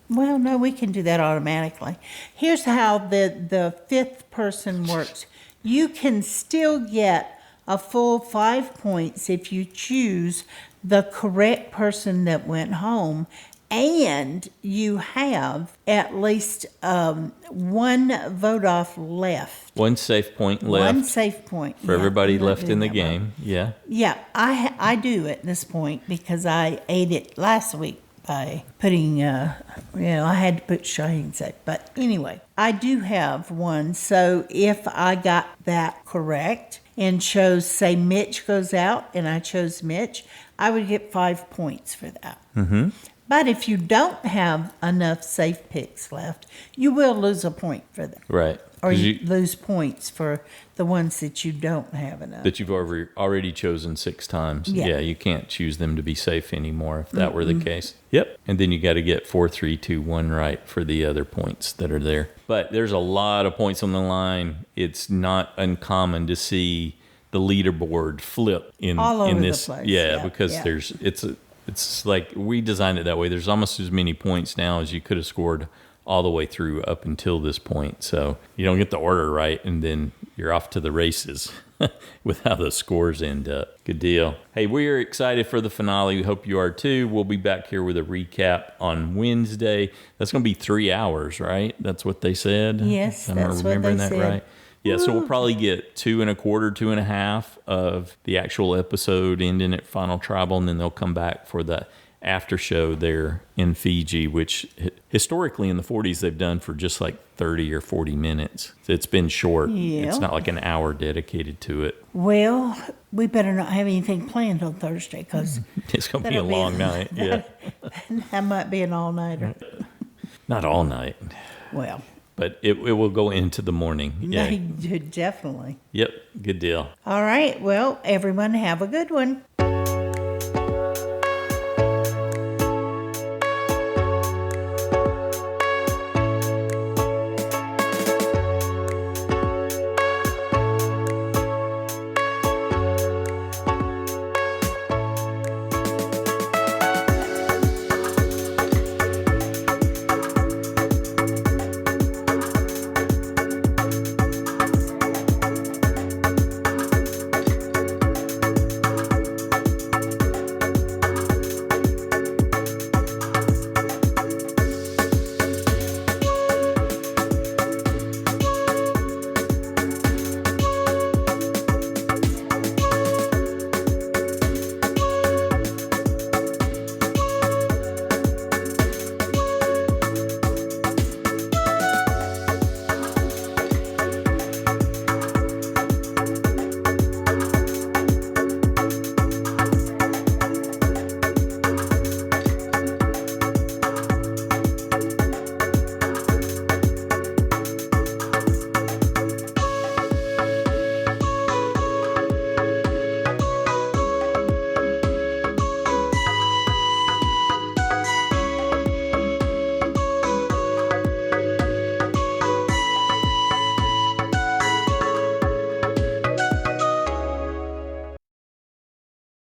well, no, we can do that automatically. Here's how the 5th person works. You can still get a full 5 points if you choose the correct person that went home, and you have at least 1 vote off left. 1 safe point left. 1 safe point. For everybody left in the game. Yeah. Yeah, I do at this point because I ate it last week by putting, I had to put Shahin safe. But anyway, I do have 1. So if I got that correct and chose, say, Mitch goes out, and I chose Mitch, I would get 5 points for that. Mm-hmm. But if you don't have enough safe picks left, you will lose a point for that. Right. Or you lose points for the ones that you don't have enough. That you've already chosen 6 times. Yeah. You can't choose them to be safe anymore if that were the case. Yep. And then you got to get 4, 3, 2, 1 right for the other points that are there. But there's a lot of points on the line. It's not uncommon to see the leaderboard flip in this. The place. Yeah, because it's like we designed it that way. There's almost as many points now as you could have scored all the way through up until this point. So you don't get the order right, and then you're off to the races with how the scores end up. Good deal. Hey, we're excited for the finale. We hope you are too. We'll be back here with a recap on Wednesday. That's going to be 3 hours, right? That's what they said. Yes, Am that's I remembering what they that said. right? Yeah, so we'll probably get 2 1/4, 2.5 of the actual episode ending at Final Tribal, and then they'll come back for the after show there in Fiji, which historically in the 40s they've done for just like 30 or 40 minutes. So it's been short. Yeah. It's not like an hour dedicated to it. Well, we better not have anything planned on Thursday, because It's going to be a long night. Yeah. That might be an all-nighter. Not all night. Well. But it will go into the morning. Yeah. Definitely. Yep. Good deal. All right. Well, everyone have a good one.